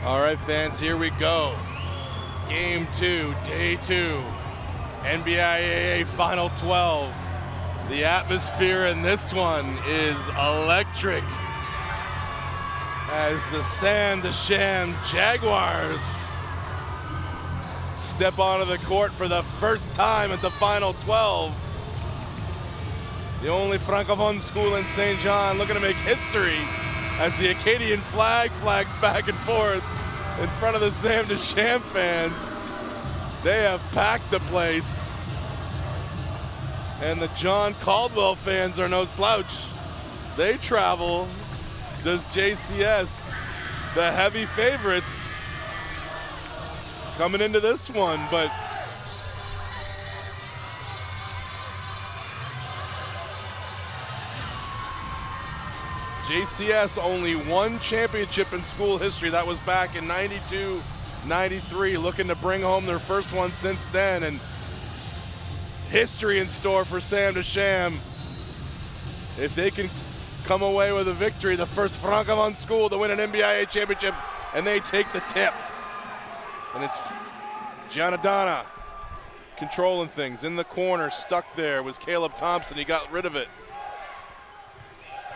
All right, fans, here we go. Game 2, day 2, NBIAA Final 12. The atmosphere in this one is electric as the Samuel-de-Champlain Jaguars step onto the court for the first time at the Final 12. The only Francophone school in St. John looking to make history as the Acadian flag flags back and forth in front of the Samuel-de-Champlain fans. They have packed the place. And the John Caldwell fans are no slouch. They travel. Does JCS, the heavy favorites, coming into this one, but JCS only one championship in school history. That was back in 92, 93, looking to bring home their first one since then, and history in store for Samuel-de-Champlain. If they can come away with a victory, the first Francophone school to win an NBIAA championship, and they take the tip. And it's Gianadonna controlling things. In the corner, stuck there, was Caleb Thompson. He got rid of it.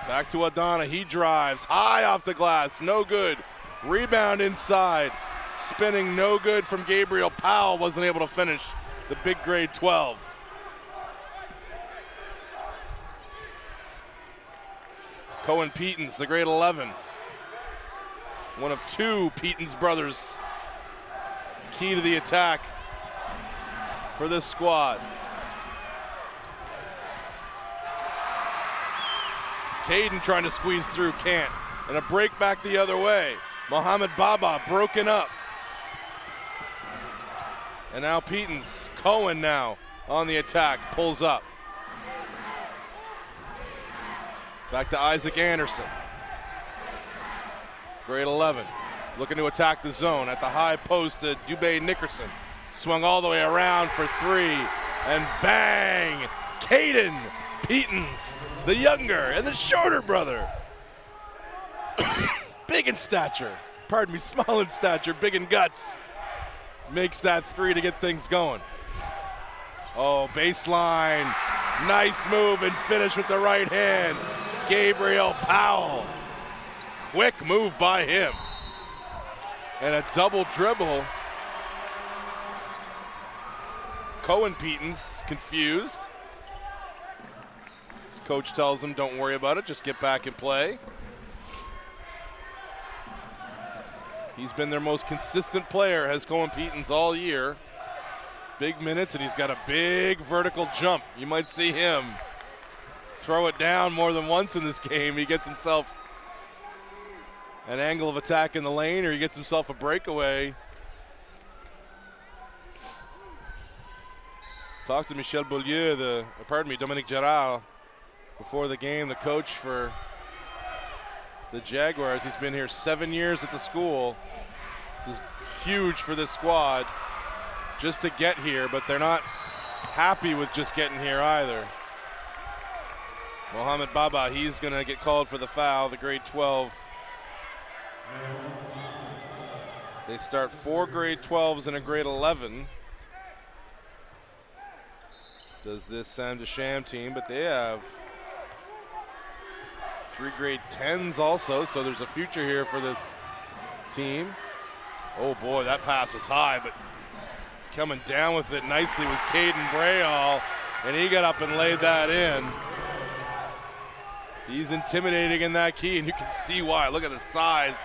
Back to Adana, he drives, high off the glass, no good. Rebound inside, spinning, no good from Gabriel Powell, wasn't able to finish the big grade 12. Cohen Petens, the grade 11. One of two Petens brothers. Key to the attack for this squad. Caden trying to squeeze through, can't. And a break back the other way. Mohamed Baba broken up. And now Petens, Cohen now on the attack, pulls up. Back to Isaac Anderson. Grade 11, looking to attack the zone at the high post to Dubé Nickerson. Swung all the way around for three, and bang! Caden Petens, the younger and the shorter brother. Big in stature, pardon me, small in stature, big in guts. Makes that three to get things going. Oh, baseline, nice move and finish with the right hand. Gabriel Powell, quick move by him. And a double dribble. Cohen Petens confused. His coach tells him, don't worry about it, just get back and play. He's been their most consistent player, has Cohen Petens all year. Big minutes, and he's got a big vertical jump. You might see him throw it down more than once in this game. He gets himself an angle of attack in the lane, or he gets himself a breakaway. Talked to Michel Beaulieu, Dominique Gerard, before the game, the coach for the Jaguars. He's been here 7 years at the school. This is huge for this squad just to get here, but they're not happy with just getting here either. Mohamed Baba, he's going to get called for the foul, the grade 12. They start 4 grade 12s and a grade 11. Does this Samuel-de-Champlain team, but they have 3 grade 10s also, so there's a future here for this team. Oh boy, that pass was high, but coming down with it nicely was Caden Brayall, and he got up and laid that in. He's intimidating in that key, and you can see why. Look at the size.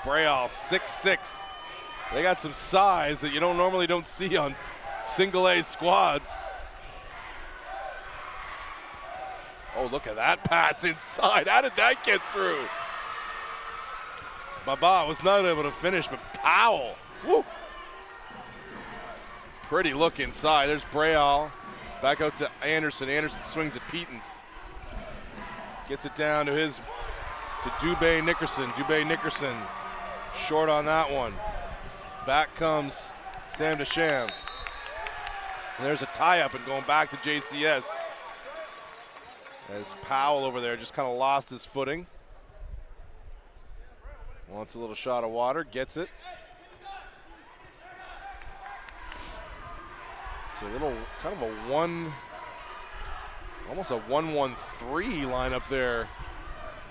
Brayall, 6'6". They got some size that you normally don't see on single A squads. Oh, look at that pass inside. How did that get through? Baba was not able to finish, but Powell, woo. Pretty look inside. There's Brayall. Back out to Anderson. Anderson swings at Petens. Gets it down to Dubé Nickerson. Dubé Nickerson short on that one. Back comes Samuel-de-Champlain. And there's a tie-up and going back to JCS. As Powell over there just kind of lost his footing. Wants a little shot of water, gets it. So a little kind of a almost a 1-1-3 lineup there.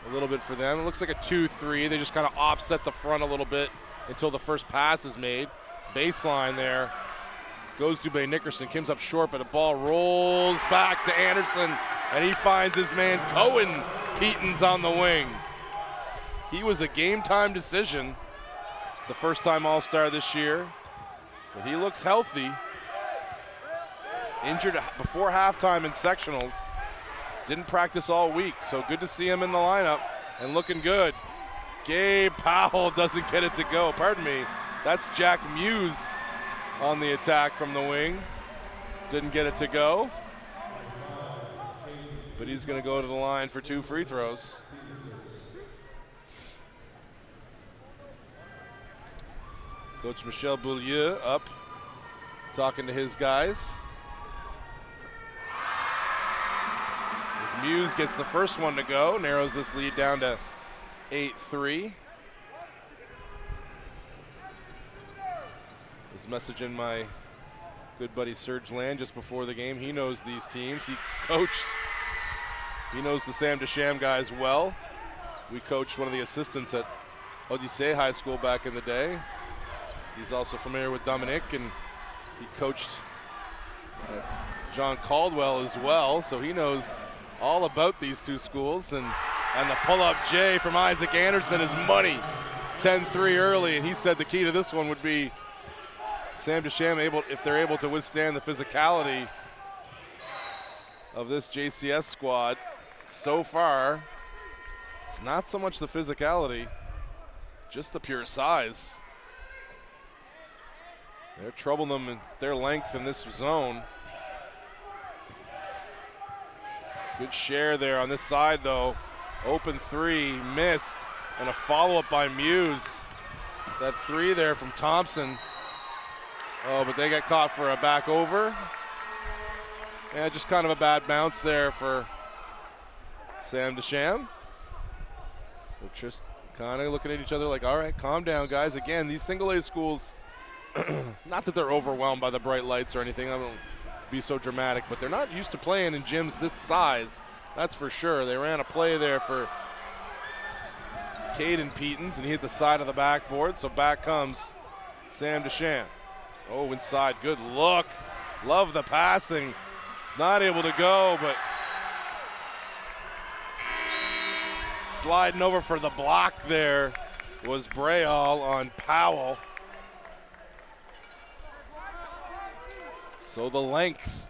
A little bit for them. It looks like a 2-3. They just kind of offset the front a little bit until the first pass is made. Baseline there. Goes Dubé Nickerson, comes up short, but the ball rolls back to Anderson, and he finds his man Cohen Petens on the wing. He was a game-time decision, the first-time All-Star this year, but he looks healthy. Injured before halftime in sectionals. Didn't practice all week, so good to see him in the lineup and looking good. Gabe Powell doesn't get it to go. Pardon me. That's Jack Muse on the attack from the wing. Didn't get it to go. But he's going to go to the line for 2 free throws. Coach Michel Beaulieu up, talking to his guys. As Muse gets the first one to go, narrows this lead down to 8-3. Was messaging my good buddy Serge Land just before the game. He knows these teams. He knows the Sam-de-Cham guys well. We coached one of the assistants at Odyssey High School back in the day. He's also familiar with Dominic, and he coached John Caldwell as well, so he knows all about these two schools. And the pull-up J from Isaac Anderson is money. 10-3 early, and he said the key to this one would be Sam-de-Cham if they're able to withstand the physicality of this JCS squad. So far, it's not so much the physicality, just the pure size. They're troubling them in their length in this zone. Good share there on this side, though. Open 3, missed, and a follow-up by Muse. That 3 there from Thompson. Oh, but they got caught for a back over. Yeah, just kind of a bad bounce there for Sam-de-Cham. They're just kind of looking at each other like, all right, calm down, guys. Again, these single-A schools, not that they're overwhelmed by the bright lights or anything, I don't be so dramatic, but they're not used to playing in gyms this size, that's for sure. They ran a play there for Caden Petens, and he hit the side of the backboard, so back comes Sam-de-Cham. Oh, inside, good look. Love the passing. Not able to go, but sliding over for the block there was Brayall on Powell. So the length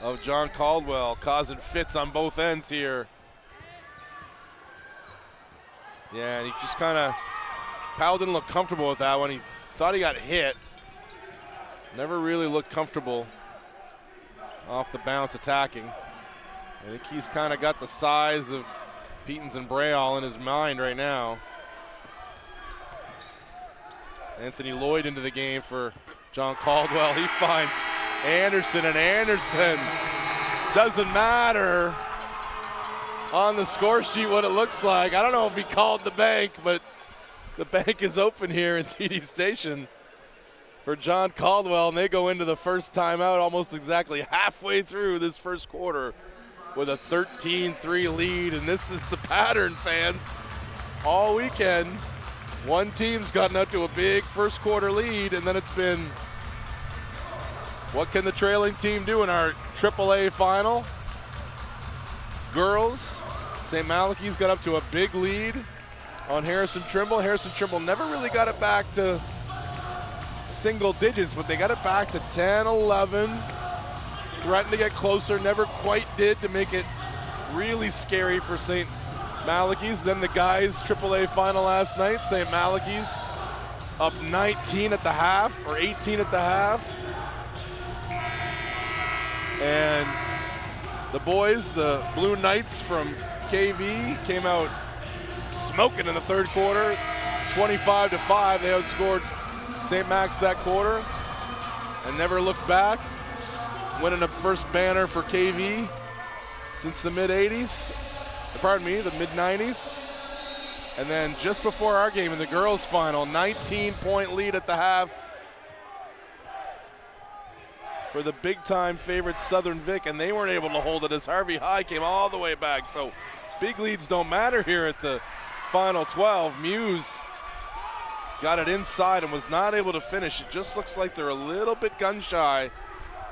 of John Caldwell causing fits on both ends here. Yeah, and he just kind of, Powell didn't look comfortable with that one. He thought he got hit. Never really looked comfortable off the bounce attacking. I think he's kind of got the size of Petens and Brayall in his mind right now. Anthony Lloyd into the game for John Caldwell. He finds Anderson, and Anderson, doesn't matter on the score sheet what it looks like. I don't know if he called the bank, but the bank is open here in TD Station for John Caldwell, and they go into the first timeout almost exactly halfway through this first quarter with a 13-3 lead, and this is the pattern, fans. All weekend, one team's gotten out to a big first quarter lead, and then it's been, what can the trailing team do in our AAA final? Girls, St. Malachy's got up to a big lead on Harrison Trimble. Harrison Trimble never really got it back to single digits, but they got it back to 10, 11. Threatened to get closer, never quite did, to make it really scary for St. Malachy's. Then the guys' AAA final last night, St. Malachy's up 19 at the half, or 18 at the half. And the boys, the Blue Knights from KV, came out smoking in the third quarter, 25-5. They outscored St. Max that quarter and never looked back. Winning the first banner for KV since the mid-'80s. Pardon me, the mid-'90s. And then just before our game in the girls' final, 19-point lead at the half for the big-time favorite Southern Vic, and they weren't able to hold it as Harvey High came all the way back. So big leads don't matter here at the final 12. Muse got it inside and was not able to finish. It just looks like they're a little bit gun-shy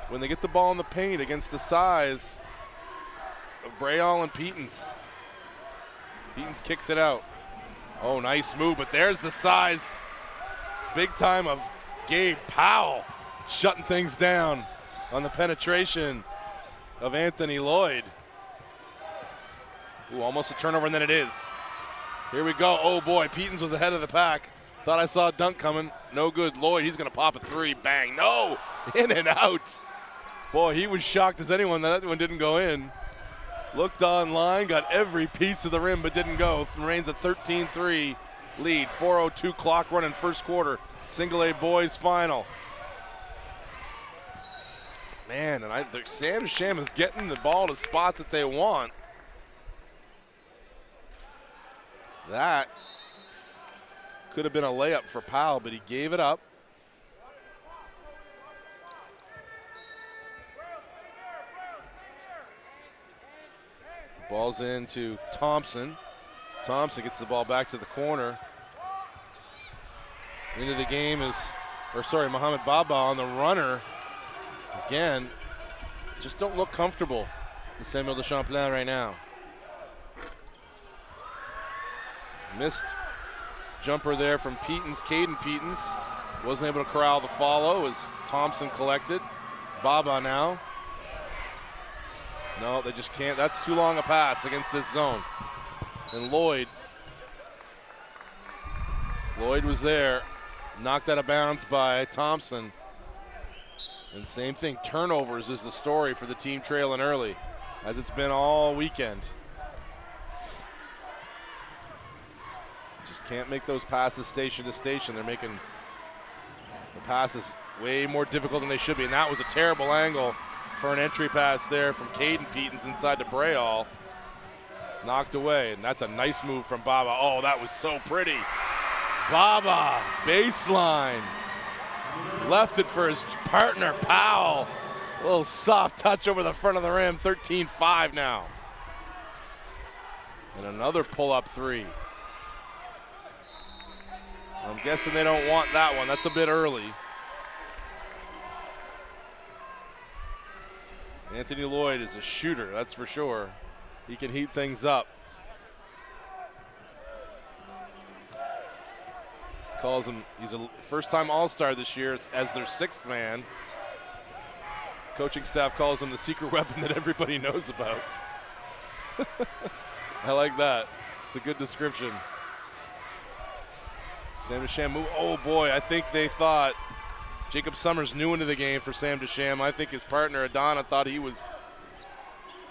when they get the ball in the paint against the size of Brayall and Petens. Petens kicks it out. Oh, nice move, but there's the size, big time, of Gabe Powell shutting things down on the penetration of Anthony Lloyd. Ooh, almost a turnover, and then it is. Here we go. Oh boy, Petens was ahead of the pack. Thought I saw a dunk coming. No good. Lloyd, he's gonna pop a three. Bang. No, in and out. Boy, he was shocked as anyone that one didn't go in. Looked online, got every piece of the rim, but didn't go. Reigns a 13-3 lead. 4:02 clock running first quarter. Single A boys final. Man, and Sam is getting the ball to spots that they want. That could have been a layup for Powell, but he gave it up. Ball's in to Thompson. Thompson gets the ball back to the corner. Into the game is, Mohamed Baba on the runner. Again, just don't look comfortable with Samuel-de-Champlain right now. Missed jumper there from Petens, Caden Petens. Wasn't able to corral the follow as Thompson collected. Baba now. No, they just can't. That's too long a pass against this zone. And Lloyd was there, knocked out of bounds by Thompson. And same thing, turnovers is the story for the team trailing early, as it's been all weekend. Just can't make those passes station to station. They're making the passes way more difficult than they should be, and that was a terrible angle for an entry pass there from Caden Petens inside to Brayall. Knocked away, and that's a nice move from Baba. Oh, that was so pretty. Baba, baseline. Left it for his partner, Powell. A little soft touch over the front of the rim, 13-5 now. And another pull-up three. I'm guessing they don't want that one. That's a bit early. Anthony Lloyd is a shooter, that's for sure. He can heat things up. Calls him, he's a first-time All-Star this year as their sixth man. Coaching staff calls him the secret weapon that everybody knows about. I like that. It's a good description. Sam DeCham, oh boy, I think they thought Jacob Summers new into the game for Sam DeCham. I think his partner Adana thought he was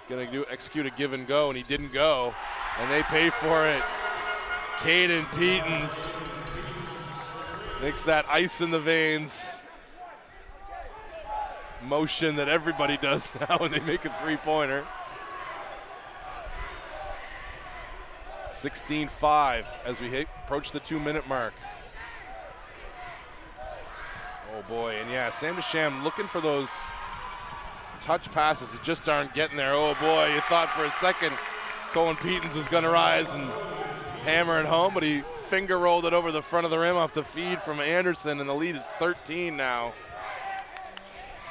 going to execute a give and go, and he didn't go, and they pay for it. Caden Petens makes that ice in the veins motion that everybody does now when they make a three-pointer. 16-5 as we approach the 2-minute mark. Oh boy, and yeah, Sam DeCham looking for those touch passes that just aren't getting there. Oh boy, you thought for a second Cohen Petens was gonna rise and hammer it home, but he finger rolled it over the front of the rim off the feed from Anderson, and the lead is 13 now.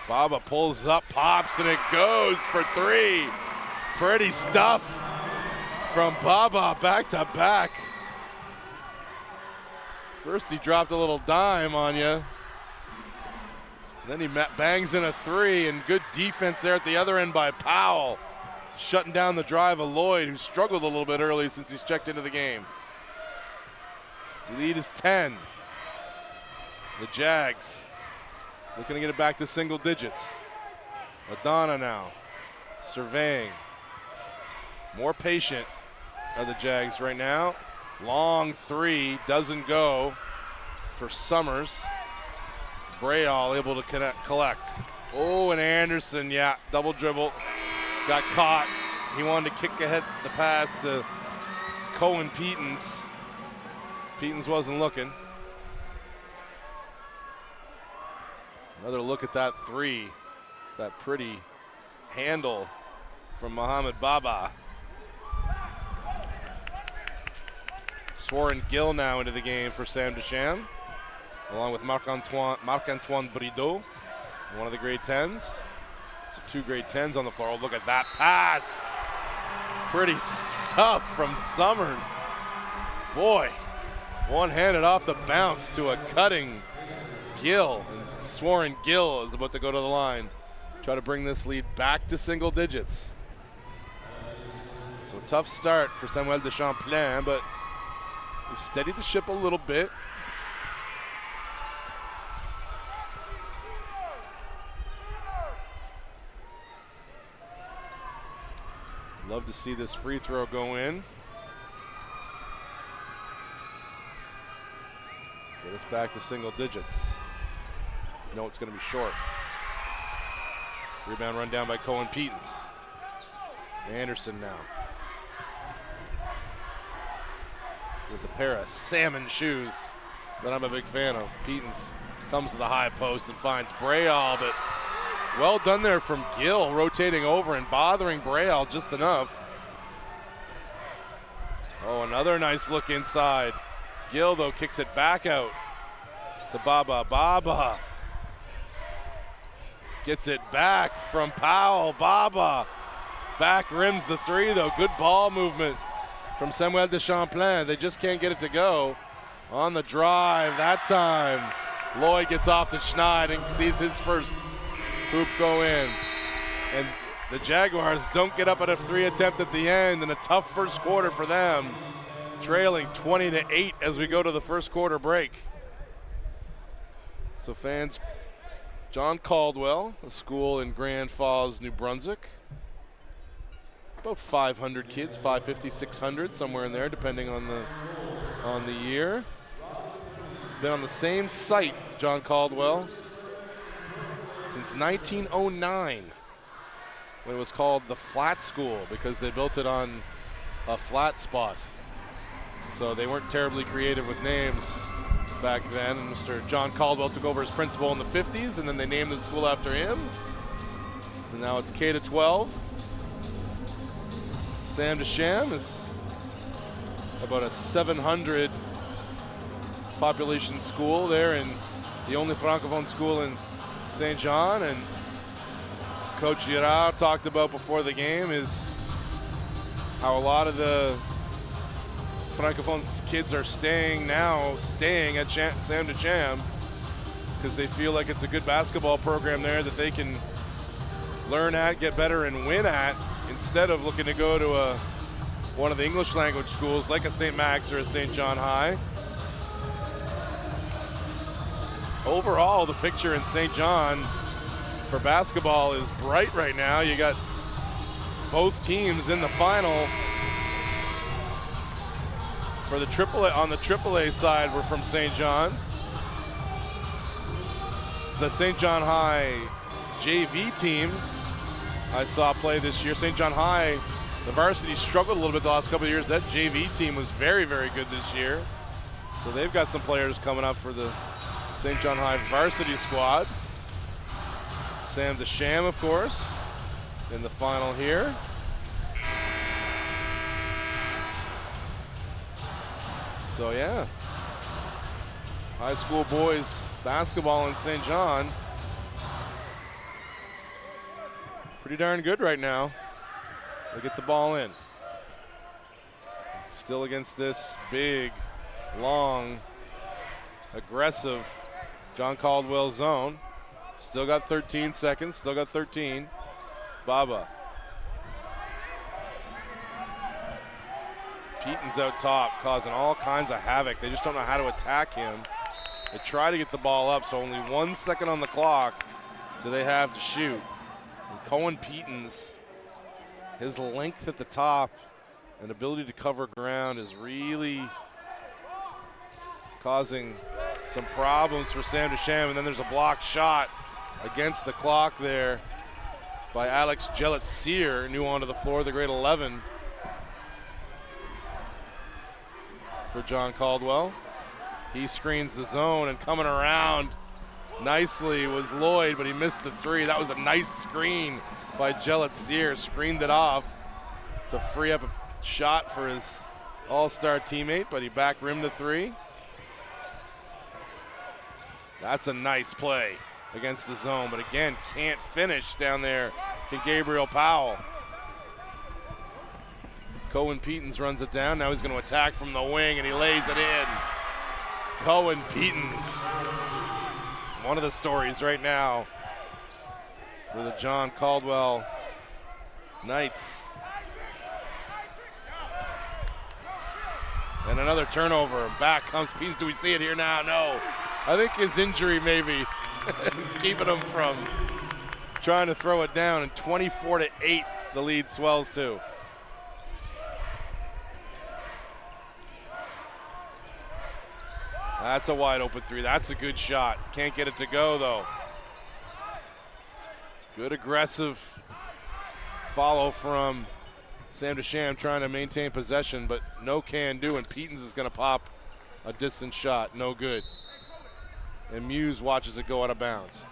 Baba pulls up, pops, and it goes for three. Pretty stuff from Baba back to back. First he dropped a little dime on you. Then he bangs in a three, and good defense there at the other end by Powell, shutting down the drive of Lloyd, who struggled a little bit early since he's checked into the game. Lead is 10. The Jags looking to get it back to single digits. Adana now surveying. More patient are the Jags right now. Long three doesn't go for Summers. Brayall able to collect. Oh, and Anderson, yeah, double dribble. Got caught. He wanted to kick ahead the pass to Cohen Petens. Petens wasn't looking. Another look at that three. That pretty handle from Mohamed Baba. Swarren Gill now into the game for Sam-de-Cham, along with Marc-Antoine Brideau, one of the grade 10s. So 2 grade 10s on the floor. Oh, look at that pass. Pretty stuff from Summers. Boy, one-handed off the bounce to a cutting Gill. And Swarren Gill is about to go to the line. Try to bring this lead back to single digits. So tough start for Samuel-de-Champlain, but we've steadied the ship a little bit. Love to see this free throw go in. Get us back to single digits. No, it's going to be short. Rebound run down by Cohen Petens. Anderson now. With a pair of salmon shoes that I'm a big fan of. Petens comes to the high post and finds Brayall, but well done there from Gill, rotating over and bothering Brayall just enough. Oh, another nice look inside. Gill, though, kicks it back out to Baba. Baba gets it back from Powell. Baba back rims the three, though. Good ball movement from Samuel-de-Champlain. They just can't get it to go. On the drive that time, Lloyd gets off the schneid and sees his first hoop go in. And the Jaguars don't get up at a 3 attempt at the end, and a tough first quarter for them. Trailing 20-8 as we go to the first quarter break. So fans, John Caldwell, a school in Grand Falls, New Brunswick. About 500 kids, 550, 600, somewhere in there, depending on the year. Been on the same site, John Caldwell, since 1909, when it was called the Flat School, because they built it on a flat spot. So they weren't terribly creative with names back then. And Mr. John Caldwell took over as principal in the 50s, and then they named the school after him. And now it's K-12. Sam-de-Cham is about a 700 population school there, and the only Francophone school in St. John. And Coach Girard talked about before the game is how a lot of the Francophone kids are staying at Sam-de-Cham because they feel like it's a good basketball program there that they can learn at, get better, and win at, instead of looking to go to one of the English language schools like a St. Max or a St. John High. Overall, the picture in St. John for basketball is bright right now. You got both teams in the final. For the AAA, on the AAA side, we're from St. John. The St. John High JV team I saw play this year. St. John High, the varsity struggled a little bit the last couple of years. That JV team was very, very good this year. So they've got some players coming up for the St. John High varsity squad. Sam-de-Cham, of course, in the final here. So yeah, high school boys basketball in St. John. Pretty darn good right now. They get the ball in. Still against this big, long, aggressive John Caldwell zone. Still got 13 seconds, still got 13. Baba. Petens out top, causing all kinds of havoc. They just don't know how to attack him. They try to get the ball up, so only 1 second on the clock do they have to shoot. And Cohen Petens, his length at the top and ability to cover ground is really causing some problems for Sam-de-Cham. And then there's a blocked shot against the clock there by Alex Gillett-Sear, new onto the floor, the grade 11 for John Caldwell. He screens the zone, and coming around nicely was Lloyd, but he missed the three. That was a nice screen by Jelitsier. Screened it off to free up a shot for his all-star teammate, but he back rimmed the three. That's a nice play against the zone, but again, can't finish down there to Gabriel Powell. Cohen Petens runs it down. Now he's going to attack from the wing, and he lays it in. Cohen Petens, one of the stories right now for the John Caldwell Knights. And another turnover. Back comes Petens. Do we see it here now? No. I think his injury maybe is keeping him from trying to throw it down. And 24-8, the lead swells to. That's a wide open three. That's a good shot. Can't get it to go though. Good aggressive follow from Sam-de-Champlain trying to maintain possession, but no can do, and Petens is going to pop a distant shot. No good. And Muse watches it go out of bounds.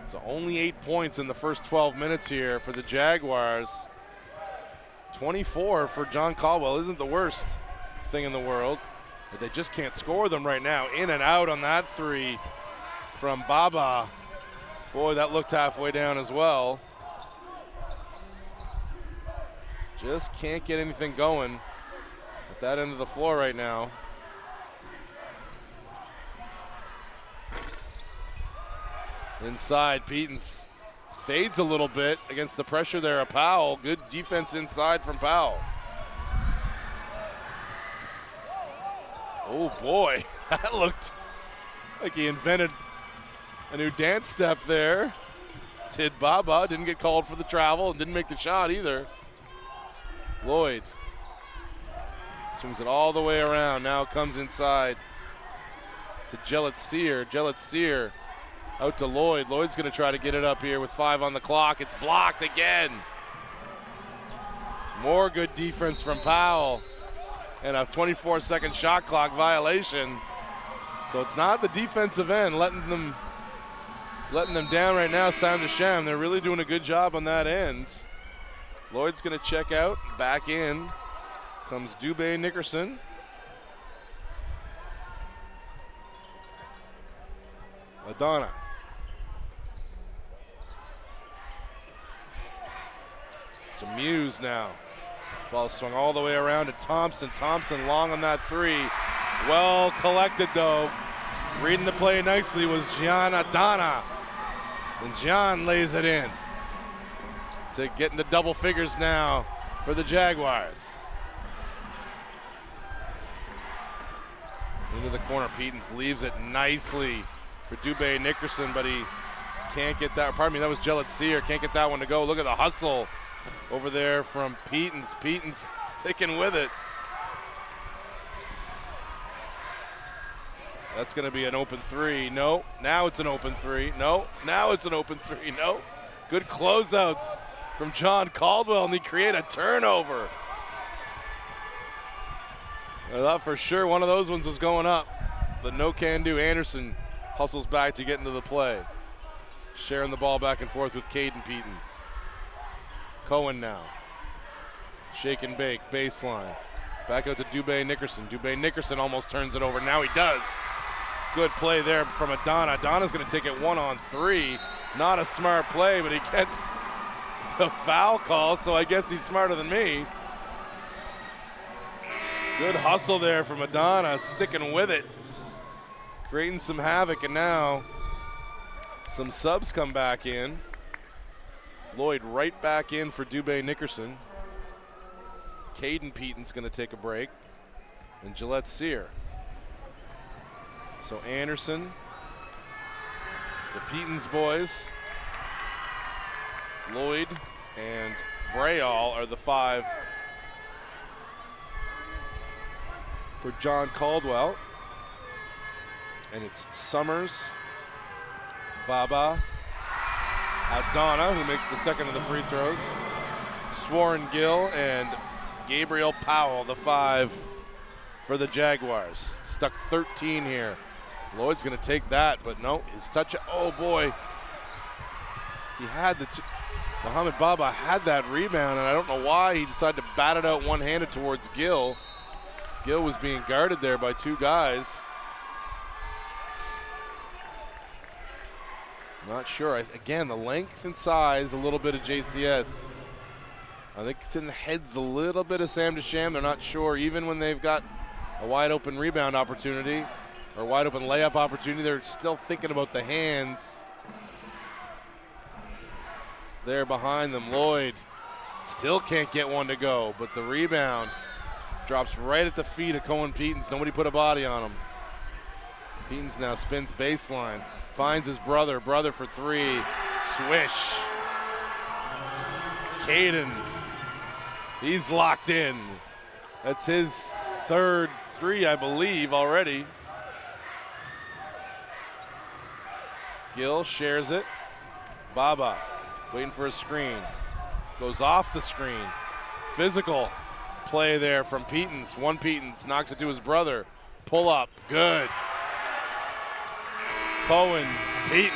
So only 8 points in the first 12 minutes here for the Jaguars. 24 for John Caldwell isn't the worst thing in the world, but they just can't score them right now. In and out on that three from Baba. Boy, that looked halfway down as well. Just can't get anything going at that end of the floor right now. Inside, Petens fades a little bit against the pressure there of Powell. Good defense inside from Powell. Oh boy, that looked like he invented a new dance step there. Did Baba, didn't get called for the travel and didn't make the shot either. Lloyd swings it all the way around, now comes inside to Jelitsier. Jelitsier out to Lloyd. Lloyd's gonna try to get it up here with 5 on the clock. It's blocked again. More good defense from Powell and a 24-second shot clock violation. So it's not the defensive end letting them down right now. Sam-de-Champlain, they're really doing a good job on that end. Lloyd's gonna check out, back in comes Dubé Nickerson. Adana. It's a Muse now. Ball swung all the way around to Thompson. Thompson long on that three. Well collected though. Reading the play nicely was Gian Adana. And Gian lays it in to get into double figures now for the Jaguars. Into the corner, Petens leaves it nicely for Dubé Nickerson, but he can't get that. Pardon me, that was Jelitsier. Can't get that one to go. Look at the hustle over there from Petens. Petens sticking with it. That's going to be an open three. No, now it's an open three. No, now it's an open three. No. Good closeouts from John Caldwell, and they create a turnover. I thought for sure one of those ones was going up, but no can do. Anderson hustles back to get into the play. Sharing the ball back and forth with Caden Petens. Cohen now. Shake and bake, baseline. Back out to Dubé Nickerson. Dubé Nickerson almost turns it over. Now he does. Good play there from Adana. Adana's going to take it 1-on-3. Not a smart play, but he gets the foul call, so I guess he's smarter than me. Good hustle there from Adana, sticking with it. Creating some havoc, and now some subs come back in. Lloyd right back in for Dubé Nickerson. Caden Petens going to take a break. And Jelitsier. So Anderson, the Petens boys, Lloyd and Brayall are the 5 for John Caldwell. And it's Summers, Baba, Adana, who makes the second of the free throws, Swarren Gill, and Gabriel Powell, the 5 for the Jaguars. Stuck 13 here. Lloyd's going to take that, but no, his touch. Oh boy. He had Mohamed Baba had that rebound, and I don't know why he decided to bat it out one-handed towards Gill. Gill was being guarded there by two guys. Not sure. Again, the length and size, a little bit of JCS. I think it's in the heads a little bit of Sam-de-Champlain. They're not sure, even when they've got a wide open rebound opportunity or wide open layup opportunity, they're still thinking about the hands. There behind them, Lloyd still can't get one to go, but the rebound drops right at the feet of Cohen Petens. Nobody put a body on him. Petens now spins baseline, finds his brother for three, swish. Caden, he's locked in. That's his third three, I believe, already. Gill shares it. Baba waiting for a screen. Goes off the screen. Physical play there from Petens. One Petens knocks it to his brother. Pull up, good. Cohen Petens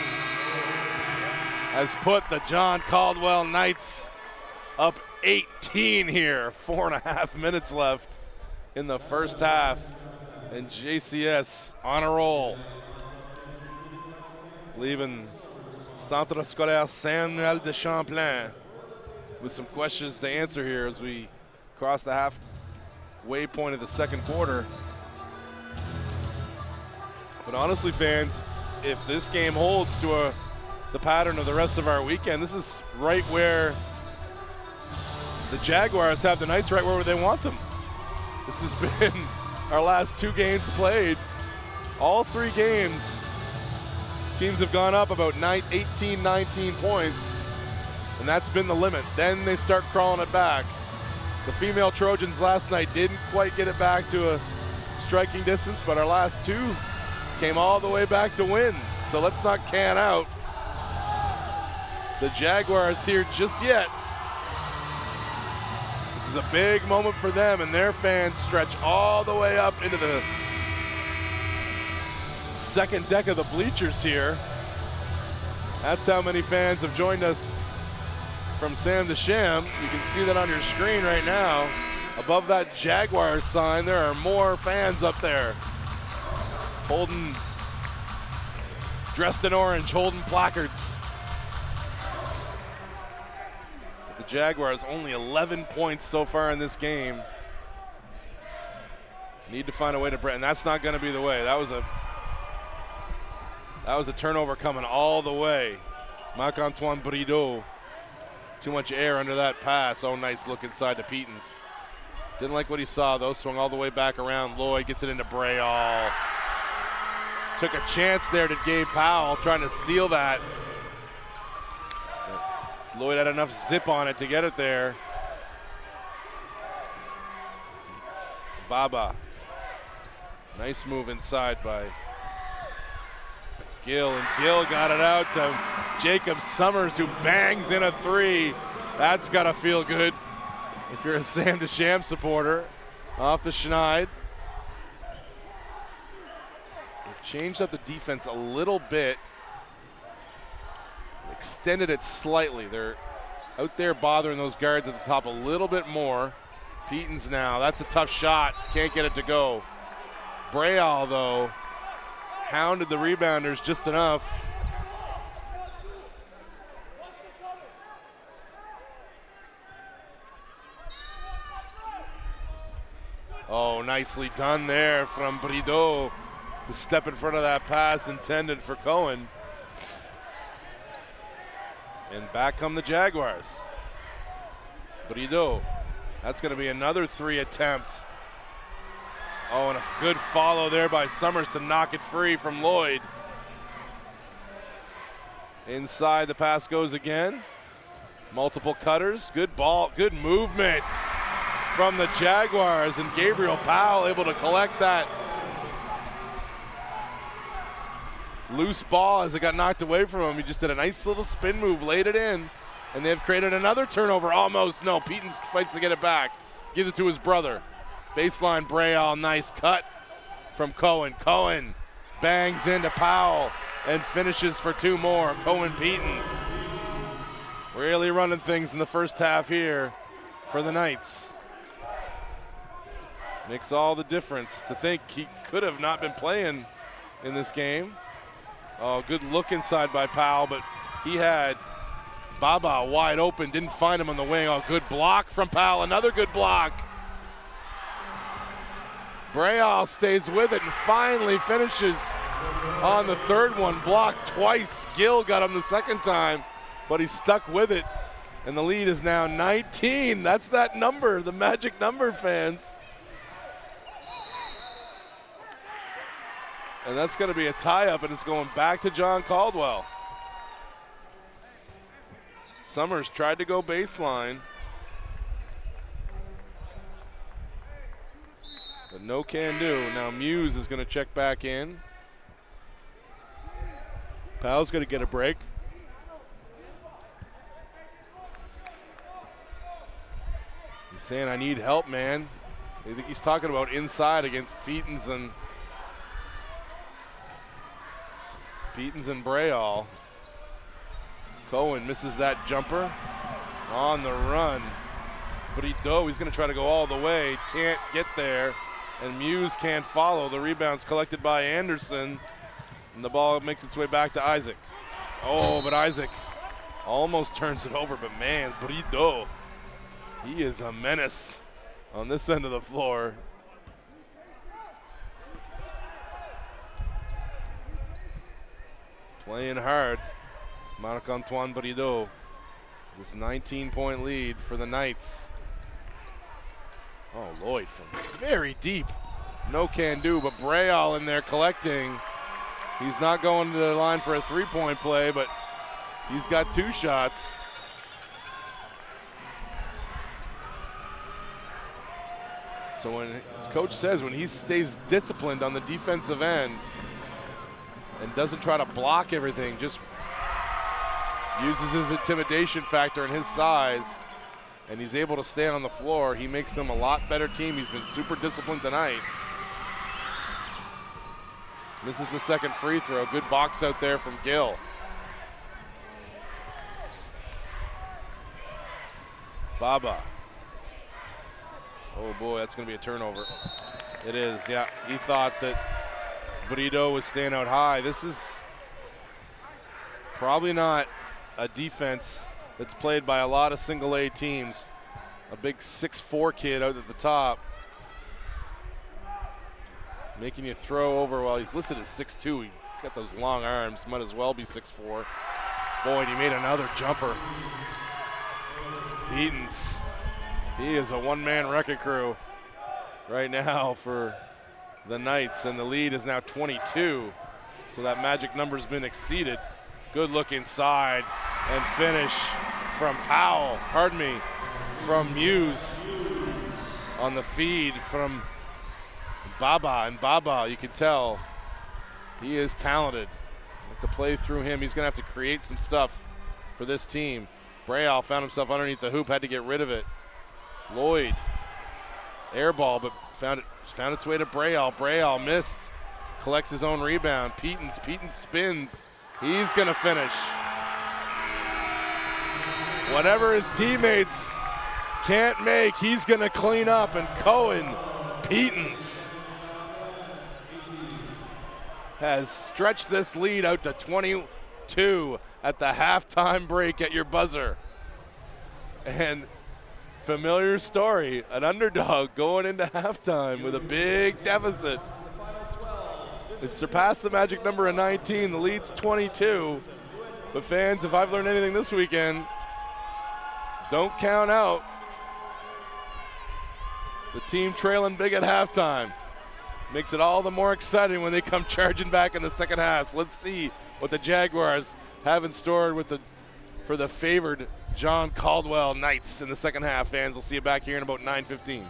has put the John Caldwell Knights up 18 here. 4.5 minutes left in the first half. And JCS on a roll. Leaving Centre Scolaire Samuel-de-Champlain with some questions to answer here as we cross the halfway point of the second quarter. But honestly, fans, if this game holds to the pattern of the rest of our weekend, this is right where the Jaguars have the Knights right where they want them. This has been our last two games played. All three games, teams have gone up about 18, 19 points, and that's been the limit. Then they start crawling it back. The female Trojans last night didn't quite get it back to a striking distance, but our last two came all the way back to win. So let's not can out the Jaguars here just yet. This is a big moment for them, and their fans stretch all the way up into the second deck of the bleachers here. That's how many fans have joined us from Sam-de-Champlain. You can see that on your screen right now. Above that Jaguars sign, there are more fans up there. Dressed in orange, holding placards. The Jaguars only 11 points so far in this game. Need to find a way to break, and that's not going to be the way. That was a turnover coming all the way. Marc-Antoine Brideau. Too much air under that pass. Oh, nice look inside to Petens. Didn't like what he saw, though. Swung all the way back around. Lloyd gets it into Brayall. Took a chance there to Gabe Powell, trying to steal that. But Lloyd had enough zip on it to get it there. Baba. Nice move inside by Gill, and Gill got it out to Jacob Summers, who bangs in a three. That's gotta feel good if you're a Sam-de-Champlain supporter. Off to Schneid. They've changed up the defense a little bit. Extended it slightly. They're out there bothering those guards at the top a little bit more. Petens now, that's a tough shot. Can't get it to go. Brayall, though, hounded the rebounders just enough. Oh, nicely done there from Brideau to step in front of that pass intended for Cohen. And back come the Jaguars. Brideau, that's going to be another three attempt. Oh, and a good follow there by Summers to knock it free from Lloyd. Inside, the pass goes again. Multiple cutters, good ball, good movement from the Jaguars, and Gabriel Powell able to collect that loose ball as it got knocked away from him. He just did a nice little spin move, laid it in, and they've created another turnover almost. No, Petens fights to get it back. Gives it to his brother. Baseline Brayall, nice cut from Cohen. Cohen bangs into Powell and finishes for 2 more. Cohen Petens really running things in the first half here for the Knights. Makes all the difference to think he could have not been playing in this game. Oh, good look inside by Powell, but he had Baba wide open, didn't find him on the wing. Oh, good block from Powell, another good block. Brayall stays with it and finally finishes on the third one, blocked twice. Gill got him the second time, but he stuck with it, and the lead is now 19. That's that number, the magic number, fans. And that's going to be a tie-up, and it's going back to John Caldwell. Summers tried to go baseline, but no can do. Now Muse is going to check back in. Powell's going to get a break. He's saying, I need help, man. I think he's talking about inside against Petens and Brayall. Cohen misses that jumper on the run. But he's going to try to go all the way. Can't get there. And Muse can't follow. The rebound's collected by Anderson. And the ball makes its way back to Isaac. Oh, but Isaac almost turns it over. But man, Brito, he is a menace on this end of the floor. Playing hard, Marc-Antoine Brito. This 19-point lead for the Knights. Oh, Lloyd from very deep. No can do, but Brayall in there collecting. He's not going to the line for a three-point play, but he's got 2 shots. So when his coach says when he stays disciplined on the defensive end and doesn't try to block everything, just uses his intimidation factor and his size, and he's able to stay on the floor, he makes them a lot better team. He's been super disciplined tonight. This is the second free throw. Good box out there from Gill. Baba. Oh boy, that's going to be a turnover. It is, yeah. He thought that Brito was staying out high. This is probably not a defense that's played by a lot of single A teams. A big 6'4" kid out at the top, making you throw over. Well, he's listed as 6'2". He got those long arms, might as well be 6'4". Boy, and he made another jumper. Petens, he is a one-man wrecking crew right now for the Knights, and the lead is now 22. So that magic number's been exceeded. Good look inside and finish from Powell, from Muse on the feed from Baba. And Baba, you can tell, he is talented. Have to play through him. He's going to have to create some stuff for this team. Brayall found himself underneath the hoop, had to get rid of it. Lloyd, air ball, but found its way to Brayall. Brayall missed, collects his own rebound. Petens spins. He's going to finish. Whatever his teammates can't make, he's going to clean up. And Cohen Petens has stretched this lead out to 22 at the halftime break at your buzzer. And familiar story, an underdog going into halftime with a big deficit. It surpassed the magic number of 19. The lead's 22. But fans, if I've learned anything this weekend, don't count out the team trailing big at halftime. Makes it all the more exciting when they come charging back in the second half. So let's see what the Jaguars have in store for the favored John Caldwell Knights in the second half. Fans, we'll see you back here in about 9:15.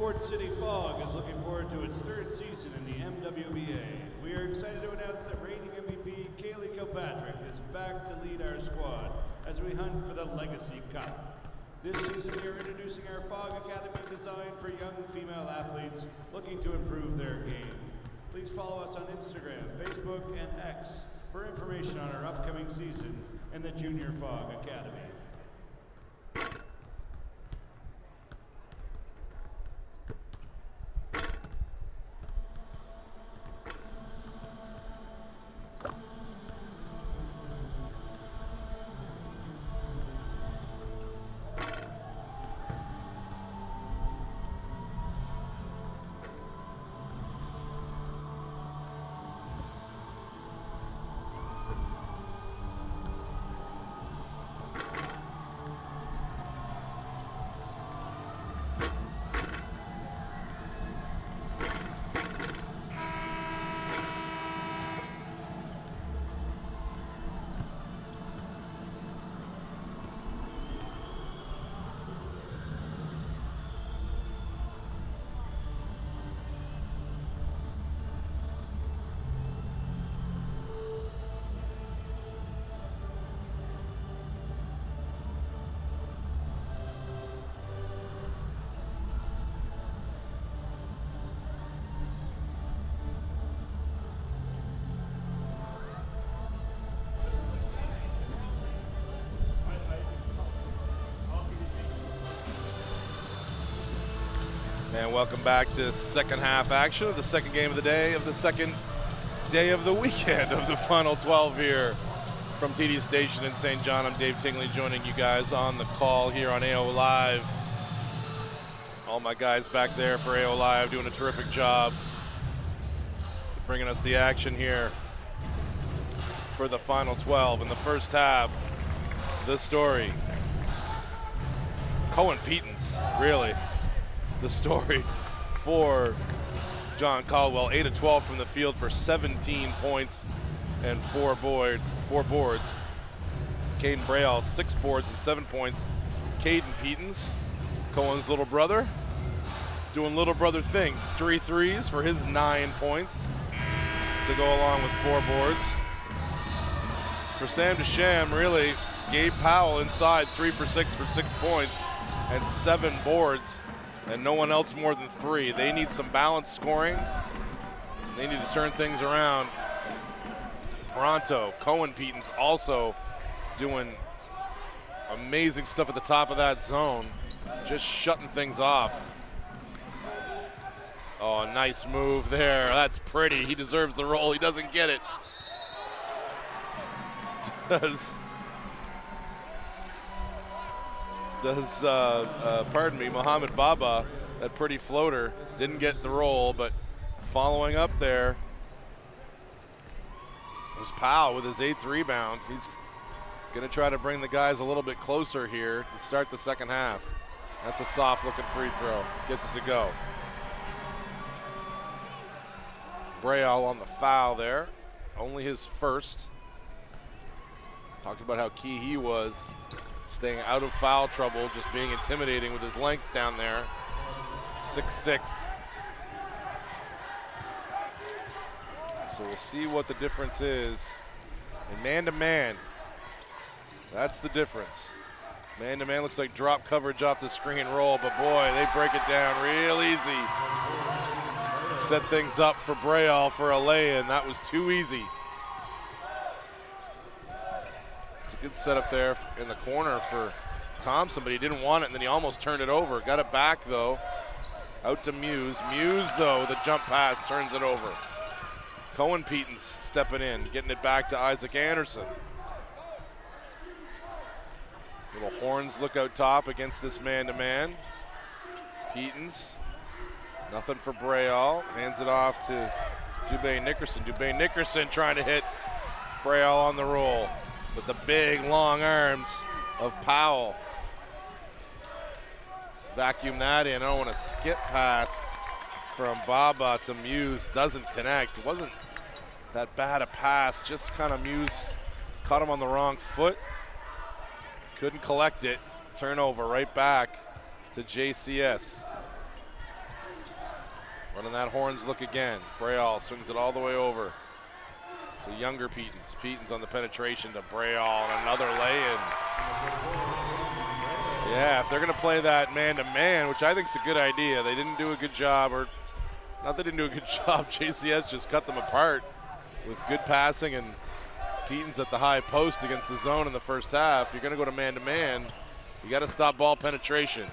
Port City Fog is looking forward to its third season in the MWBA. We are excited to announce that reigning MVP Kaylee Kilpatrick is back to lead our squad as we hunt for the Legacy Cup. This season we are introducing our Fog Academy designed for young female athletes looking to improve their game. Please follow us on Instagram, Facebook, and X for information on our upcoming season in the Junior Fog Academy. And welcome back to second half action of the second game of the day, of the second day of the weekend of the Final 12 here from TD Station in St. John. I'm Dave Tingley joining you guys on the call here on AO Live. All my guys back there for AO Live doing a terrific job bringing us the action here for the Final 12. In the first half, the story. Cohen Petens, really. The story for John Caldwell, 8 of 12 from the field for 17 points and 4 boards. Caden Brayall, 6 boards and 7 points. Caden Petens, Cohen's little brother, doing little brother things. 3 threes for his 9 points to go along with 4 boards. For Samuel-de-Champlain, really, Gabe Powell inside, 3 for 6 points and 7 boards. And no one else more than 3. They need some balanced scoring. They need to turn things around pronto. Cohen Petens also doing amazing stuff at the top of that zone, just shutting things off. Oh, nice move there. That's pretty. He deserves the roll. He doesn't get it. Pardon me, Mohamed Baba, that pretty floater, didn't get the roll, but following up there was Powell with his 8th rebound. He's going to try to bring the guys a little bit closer here to start the second half. That's a soft-looking free throw. Gets it to go. Brayall on the foul there. Only his first. Talked about how key he was, staying out of foul trouble, just being intimidating with his length down there. 6'6". So we'll see what the difference is. And man-to-man, that's the difference. Man-to-man looks like drop coverage off the screen roll, but boy, they break it down real easy. Set things up for Brayall for a lay-in. That was too easy. It's a good setup there in the corner for Thompson, but he didn't want it, and then he almost turned it over. Got it back, though. Out to Muse. Muse, though, the jump pass turns it over. Cohen Petens stepping in, getting it back to Isaac Anderson. Little horns look out top against this man-to-man. Petens, nothing for Brayall. Hands it off to Dubé Nickerson. Dubé Nickerson trying to hit Brayall on the roll with the big, long arms of Powell. Vacuum that in. I don't want a skip pass from Baba to Muse. Doesn't connect. It wasn't that bad a pass. Just kind of Muse caught him on the wrong foot. Couldn't collect it. Turnover right back to JCS. Running that horns look again. Breal swings it all the way over to younger Petens. Petens on the penetration to Breal, and another lay-in. Yeah, if they're going to play that man-to-man, which I think is a good idea, they didn't do a good job, or not they didn't do a good job, JCS just cut them apart with good passing and Petens at the high post against the zone in the first half. You're going to go to man-to-man, you got to stop ball penetration.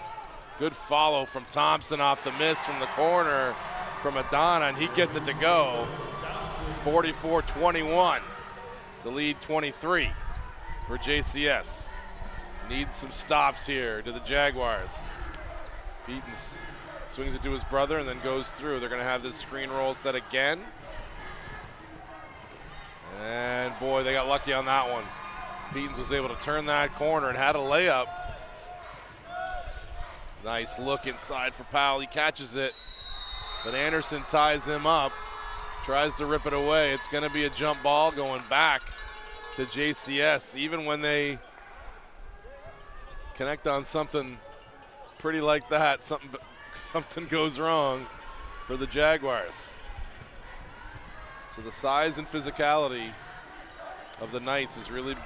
Good follow from Thompson off the miss from the corner from Adana, and he gets it to go. 44-21, the lead 23 for JCS. Needs some stops here to the Jaguars. Petens swings it to his brother and then goes through. They're going to have this screen roll set again. And boy, they got lucky on that one. Petens was able to turn that corner and had a layup. Nice look inside for Powell. He catches it, but Anderson ties him up. Tries to rip it away. It's going to be a jump ball going back to JCS. Even when they connect on something pretty like that, something goes wrong for the Jaguars. So the size and physicality of the Knights has really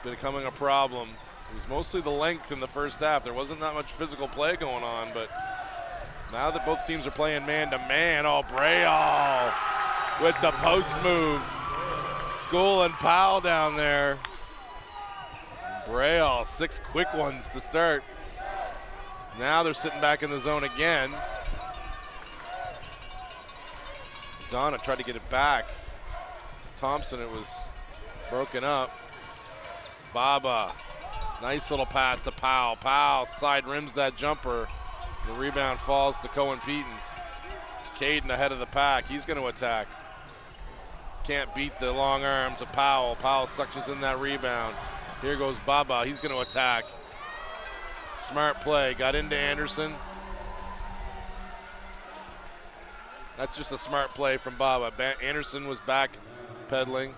becoming a problem. It was mostly the length in the first half. There wasn't that much physical play going on, but now that both teams are playing man-to-man, Breal with the post move. School and Powell down there. Breal, 6 quick ones to start. Now they're sitting back in the zone again. Donna tried to get it back. Thompson, it was broken up. Baba, nice little pass to Powell. Powell side rims that jumper. The rebound falls to Cohen Petens. Caden ahead of the pack. He's going to attack. Can't beat the long arms of Powell. Powell suctions in that rebound. Here goes Baba. He's going to attack. Smart play. Got into Anderson. That's just a smart play from Baba. Anderson was back pedaling.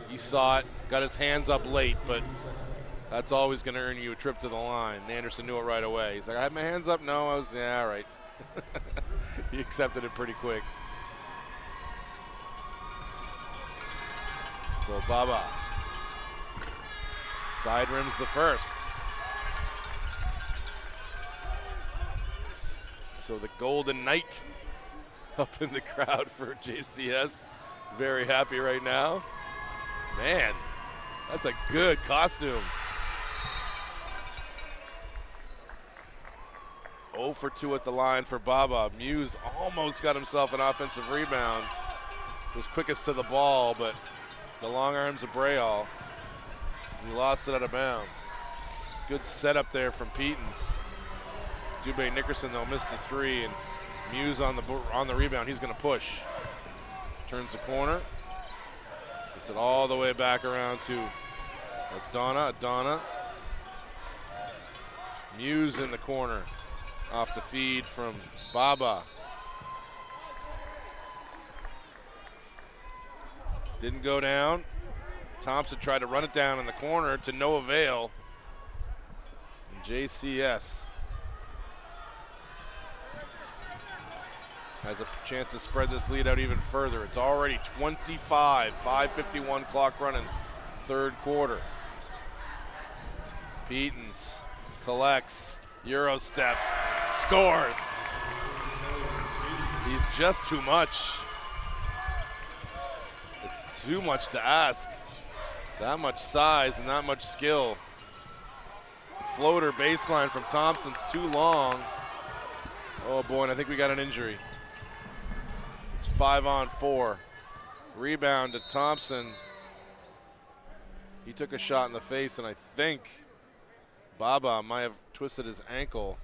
He saw it. Got his hands up late, but that's always going to earn you a trip to the line. Anderson knew it right away. He's like, I had my hands up? No, I was, yeah, all right. He accepted it pretty quick. So Baba side rims the first. So the Golden Knight up in the crowd for JCS. Very happy right now. Man, that's a good costume. 0 for 2 at the line for Baba. Muse almost got himself an offensive rebound. Was quickest to the ball, but the long arms of Breal. He lost it out of bounds. Good setup there from Petens. Dubé Nickerson, though, missed the 3, and Muse on the rebound. He's going to push. Turns the corner. Gets it all the way back around to Adana. Muse in the corner. Off the feed from Baba. Didn't go down. Thompson tried to run it down in the corner to no avail. And JCS has a chance to spread this lead out even further. It's already 25, 5:51 clock running, third quarter. Petens collects, Euro steps, scores. He's just too much. It's too much to ask. That much size and that much skill. Floater baseline from Thompson's too long. Oh boy, and I think we got an injury. It's 5-on-4. Rebound to Thompson. He took a shot in the face, and I think Baba might have twisted his ankle.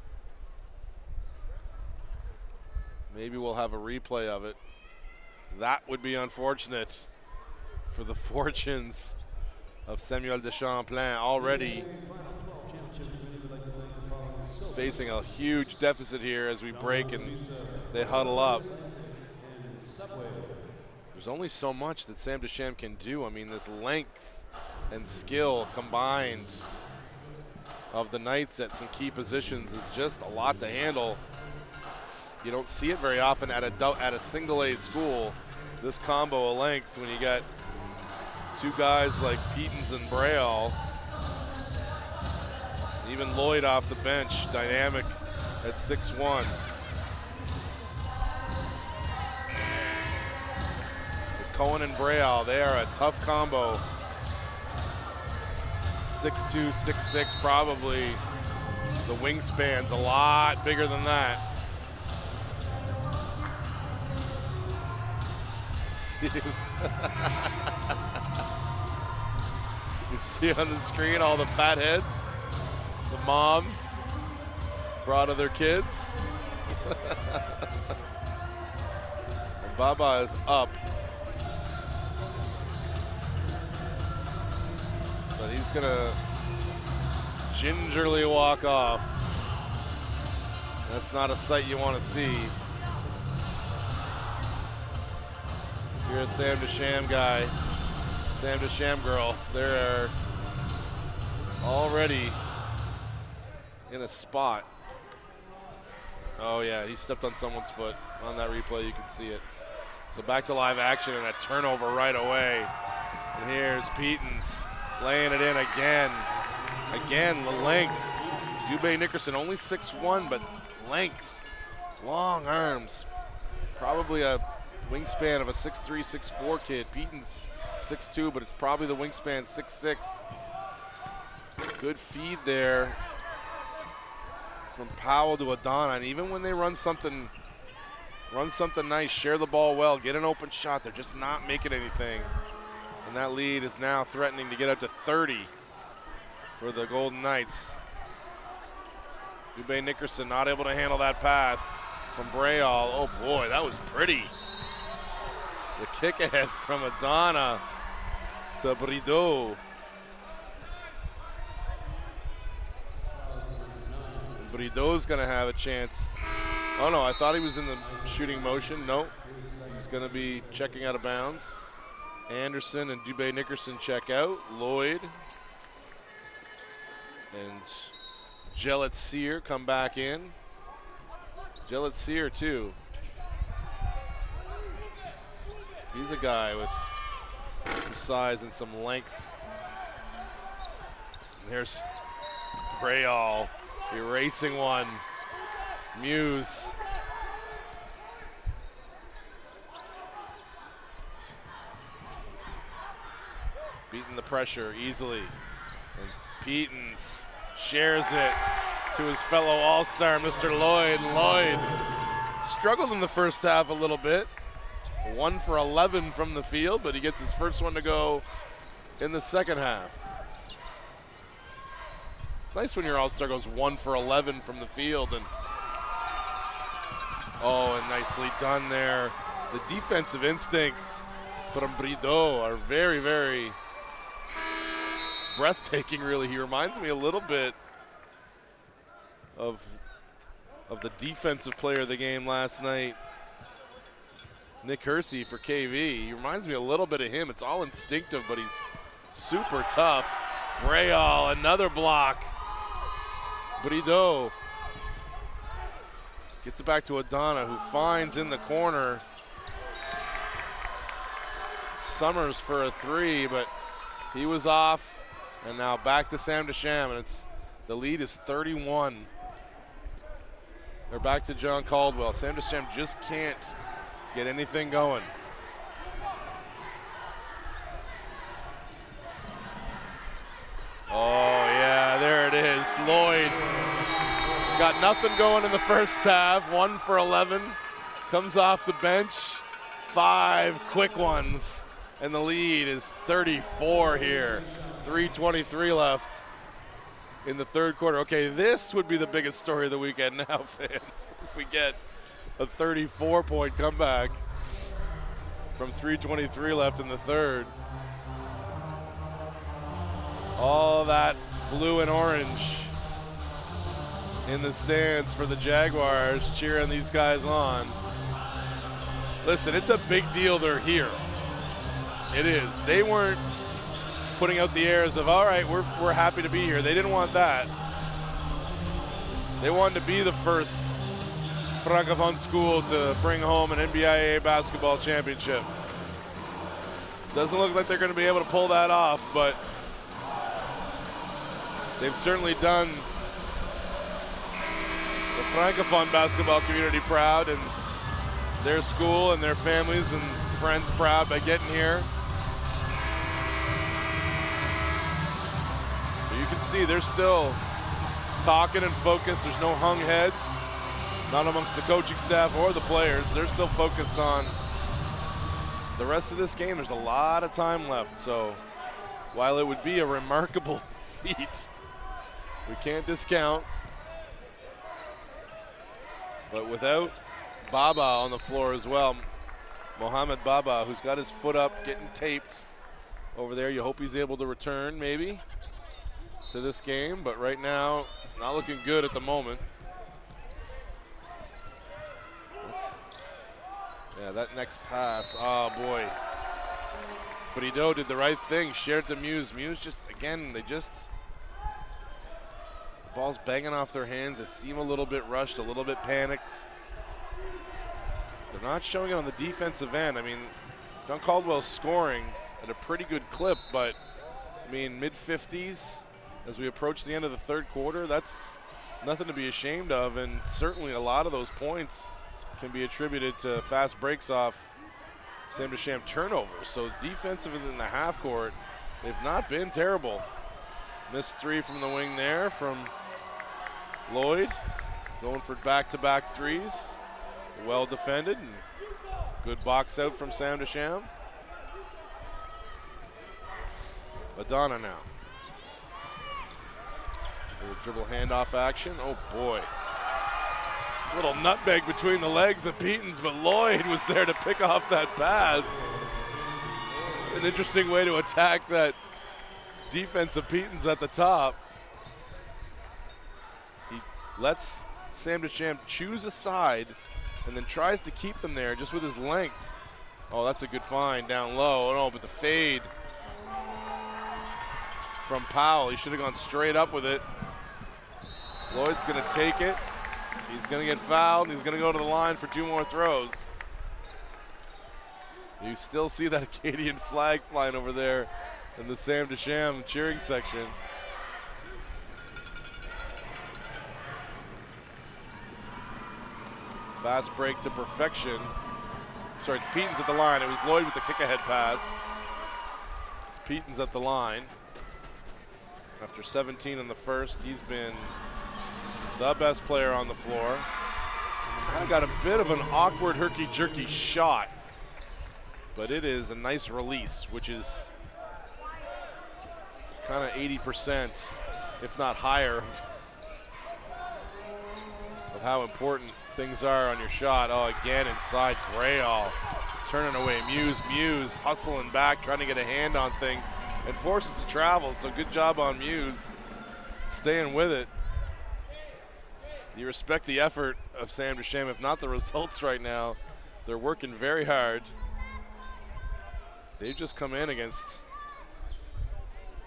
Maybe we'll have a replay of it. That would be unfortunate for the fortunes of Samuel-de-Champlain, already facing a huge deficit here as we break and they huddle up. There's only so much that Sam Deschamps can do. I mean, this length and skill combined of the Knights at some key positions is just a lot to handle. You don't see it very often at a single A school, this combo of length when you got two guys like Petens and Braille. Even Lloyd off the bench, dynamic at 6'1". Cohen and Braille, they are a tough combo. 6'2", 6'6", probably. The wingspan's a lot bigger than that. You see on the screen all the fat heads, the moms brought their kids. And Baba is up. But he's gonna gingerly walk off. That's not a sight you want to see. If you're a Sam-de-Cham guy, Sam-de-Cham girl, they're already in a spot. Oh yeah, he stepped on someone's foot. On that replay, you can see it. So back to live action and a turnover right away. And here's Petens laying it in again. Again, the length. Dubé Nickerson, only 6'1", but length. Long arms. Probably a wingspan of a 6'3", 6'4" kid. Petens 6'2", but it's probably the wingspan 6'6". Good feed there from Powell to Adana. And even when they run something nice, share the ball well, get an open shot, they're just not making anything. And that lead is now threatening to get up to 30 for the Golden Knights. Dubé Nickerson not able to handle that pass from Braille. Oh boy, that was pretty. The kick ahead from Adana to Brideau. Brideau's gonna have a chance. Oh no, I thought he was in the shooting motion. Nope, he's gonna be checking out of bounds. Anderson and Dubé Nickerson check out. Lloyd and Gillett-Cyr come back in. Gillett-Cyr too. He's a guy with some size and some length. And here's Braille erasing one. Muse. Beating the pressure easily. And Petens shares it to his fellow All-Star, Mr. Lloyd. Lloyd struggled in the first half a little bit. 1 for 11 from the field, but he gets his first one to go in the second half. It's nice when your All-Star goes 1 for 11 from the field. And oh, and nicely done there. The defensive instincts from Brideau are very, very breathtaking, really. He reminds me a little bit of the defensive player of the game last night, Nick Hersey for KV. He reminds me a little bit of him. It's all instinctive, but he's super tough. Braille, another block. Brideau gets it back to Adana, who finds in the corner Summers for a three, but he was off. And now back to Sam-de-Cham, and the lead is 31. They're back to John Caldwell. Sam-de-Cham just can't get anything going. Oh yeah, there it is. Lloyd got nothing going in the first half. 1 for 11, comes off the bench. 5 quick ones, and the lead is 34 here. 3:23 left in the third quarter. Okay, this would be the biggest story of the weekend now, fans. If we get a 34-point comeback from 3:23 left in the third. All that blue and orange in the stands for the Jaguars, cheering these guys on. Listen, it's a big deal they're here. It is. They weren't putting out the airs of, all right, we're happy to be here. They didn't want that. They wanted to be the first Francophone school to bring home an NBIAA basketball championship. Doesn't look like they're going to be able to pull that off, but they've certainly done the Francophone basketball community proud, and their school and their families and friends proud by getting here. But you can see they're still talking and focused. There's no hung heads, not amongst the coaching staff or the players. They're still focused on the rest of this game. There's a lot of time left, so while it would be a remarkable feat, we can't discount. But without Baba on the floor as well, Mohamed Baba, who's got his foot up, getting taped over there. You hope he's able to return maybe to this game, but right now, not looking good at the moment. Yeah, that next pass, oh boy. Brideau did the right thing, shared to Muse. Muse just, again, the ball's banging off their hands. They seem a little bit rushed, a little bit panicked. They're not showing it on the defensive end. I mean, John Caldwell's scoring at a pretty good clip, but I mean, mid-50s as we approach the end of the third quarter, that's nothing to be ashamed of, and certainly a lot of those points can be attributed to fast breaks off Samuel-de-Champlain turnovers. So defensive in the half court, they've not been terrible. Missed three from the wing there from Lloyd, going for back-to-back threes. Well defended, and good box out from Samuel-de-Champlain. Madonna now. Little dribble handoff action. Oh boy. Little nutmeg between the legs of Peetons, but Lloyd was there to pick off that pass. It's an interesting way to attack that defense of Peetons at the top. He lets Samuel-de-Champlain choose a side and then tries to keep them there just with his length. Oh, that's a good find down low. Oh no, but the fade from Powell. He should have gone straight up with it. Lloyd's gonna take it. He's gonna get fouled. He's gonna go to the line for two more throws. You still see that Acadian flag flying over there in the Samuel-de-Champlain cheering section. Fast break to perfection. Sorry, it's Peetons at the line. It was Lloyd with the kick-ahead pass. It's Peetons at the line. After 17 in the first, he's been the best player on the floor. I got a bit of an awkward herky-jerky shot, but it is a nice release, which is kind of 80%, if not higher, of how important things are on your shot. Oh, again inside, Brayall turning away Muse hustling back, trying to get a hand on things, and forces to travel, so good job on Muse staying with it. You respect the effort of Samuel-de-Champlain, if not the results right now. They're working very hard. They've just come in against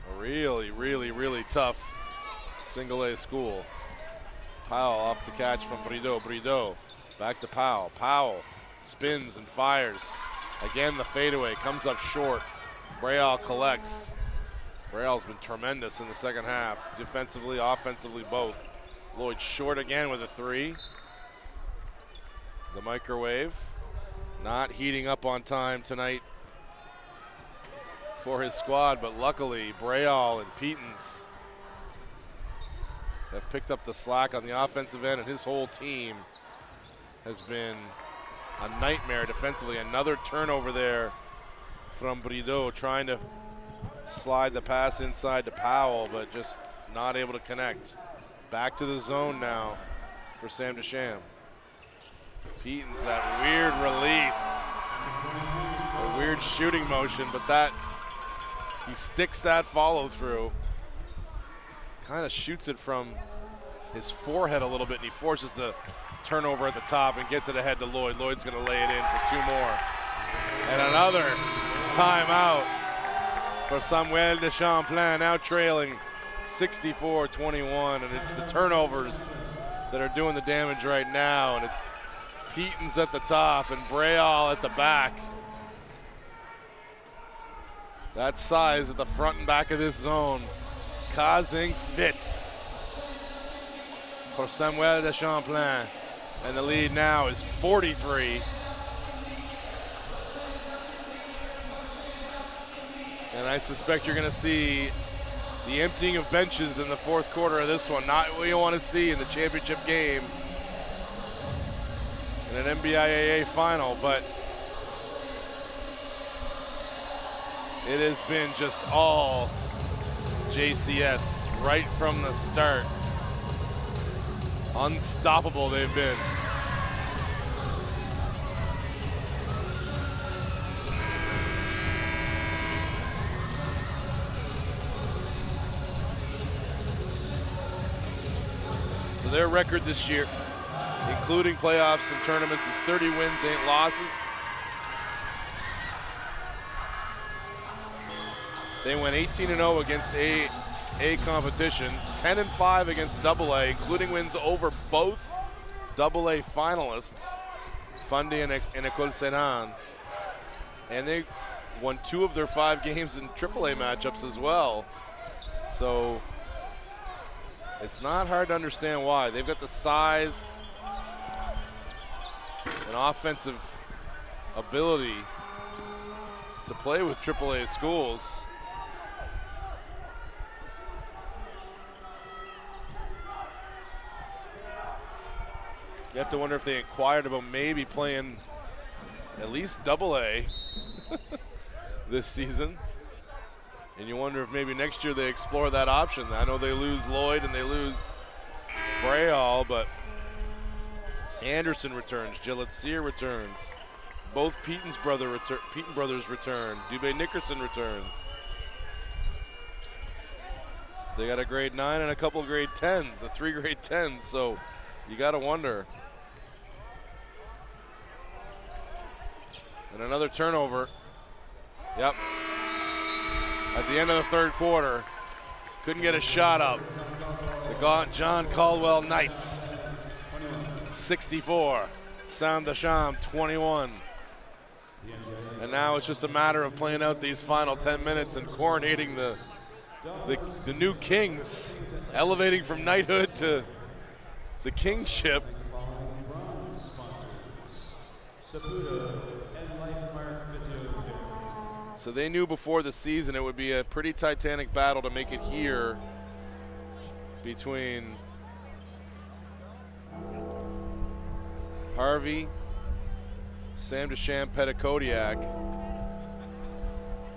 a really, really, really tough single-A school. Powell off the catch from Brideau. Brideau back to Powell. Powell spins and fires. Again, the fadeaway comes up short. Brayall collects. Brayall's been tremendous in the second half, defensively, offensively, both. Lloyd short again with a three. The microwave not heating up on time tonight for his squad, but luckily Brayall and Peetons have picked up the slack on the offensive end, and his whole team has been a nightmare defensively. Another turnover there from Brideau, trying to slide the pass inside to Powell, but just not able to connect. Back to the zone now for Samuel-de-Champlain. Peetons, that weird release, a weird shooting motion, but that, he sticks that follow through. Kind of shoots it from his forehead a little bit, and he forces the turnover at the top and gets it ahead to Lloyd. Lloyd's gonna lay it in for two more. And another timeout for Samuel-de-Champlain, now trailing 64-21, and it's the turnovers that are doing the damage right now, and it's Peaton's at the top and Brayall at the back. That size at the front and back of this zone causing fits for Samuel-de-Champlain. And the lead now is 43. And I suspect you're going to see the emptying of benches in the fourth quarter of this one. Not what you want to see in the championship game in an NBIAA final, but it has been just all JCS right from the start. Unstoppable they've been. So their record this year, including playoffs and tournaments, is 30 wins, 8 losses. They went 18-0 against A competition, 10-5 against AA, including wins over both AA finalists, Fundy and École Saint-Anne. And they won 2 of their 5 games in AAA matchups as well. So it's not hard to understand why. They've got the size and offensive ability to play with AAA schools. You have to wonder if they inquired about maybe playing at least AA this season. And you wonder if maybe next year they explore that option. I know they lose Lloyd and they lose Brayall, but Anderson returns, Gillette Sear returns. Both Peaton brothers return. Dubé Nickerson returns. They got a grade 9 and a couple of grade 10s, 3 grade 10s, so you got to wonder. And another turnover. Yep. At the end of the third quarter, couldn't get a shot up. The John Caldwell Knights, 64. Samuel-de-Champlain, 21. And now it's just a matter of playing out these final 10 minutes and coronating the new kings, elevating from knighthood to the kingship. So they knew before the season it would be a pretty titanic battle to make it here between Harvey, Samuel-de-Champlain, Pettit-Kodiak,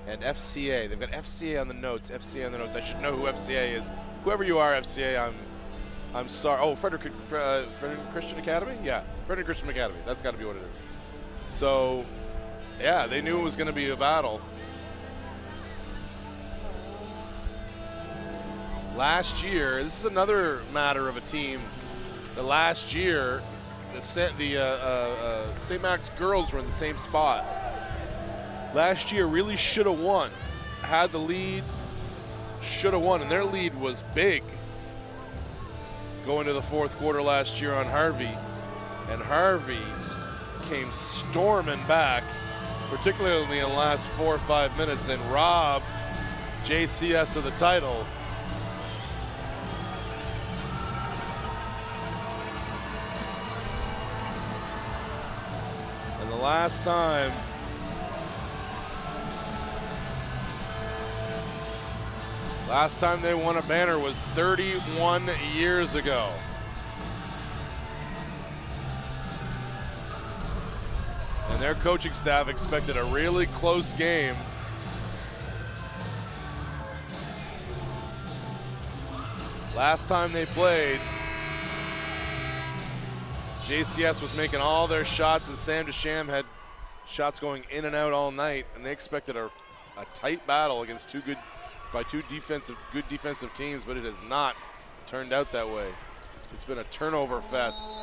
and FCA. They've got FCA on the notes. FCA on the notes. I should know who FCA is. Whoever you are, FCA, I'm sorry. Oh, Frederick Christian Academy? Yeah, Frederick Christian Academy. That's got to be what it is. So, yeah, they knew it was going to be a battle. Last year, this is another matter of a team. The last year, the St. Max girls were in the same spot. Last year really should have won. Had the lead, should have won, and their lead was big going to the fourth quarter last year on Harvey. And Harvey came storming back, particularly in the last 4 or 5 minutes, and robbed JCS of the title. And the last time they won a banner was 31 years ago. And their coaching staff expected a really close game. Last time they played, JCS was making all their shots and Samuel-de-Champlain had shots going in and out all night, and they expected a tight battle against two good defensive teams, but it has not turned out that way. It's been a turnover fest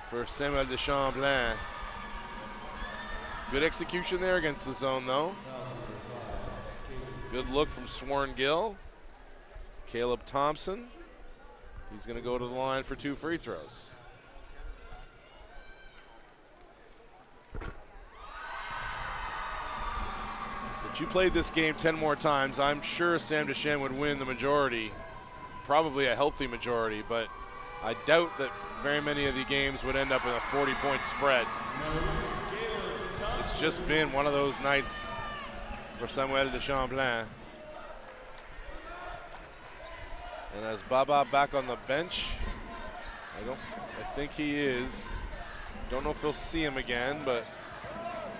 for Samuel-de-Champlain. Good execution there against the zone, though. Good look from Sworn Gill. Caleb Thompson. He's going to go to the line for 2 free throws. But you played this game 10 more times, I'm sure Samuel-de-Champlain would win the majority, probably a healthy majority, but I doubt that very many of the games would end up in a 40-point spread. It's just been one of those nights for Samuel-de-Champlain. And as Baba back on the bench, I think he is. Don't know if he'll see him again, but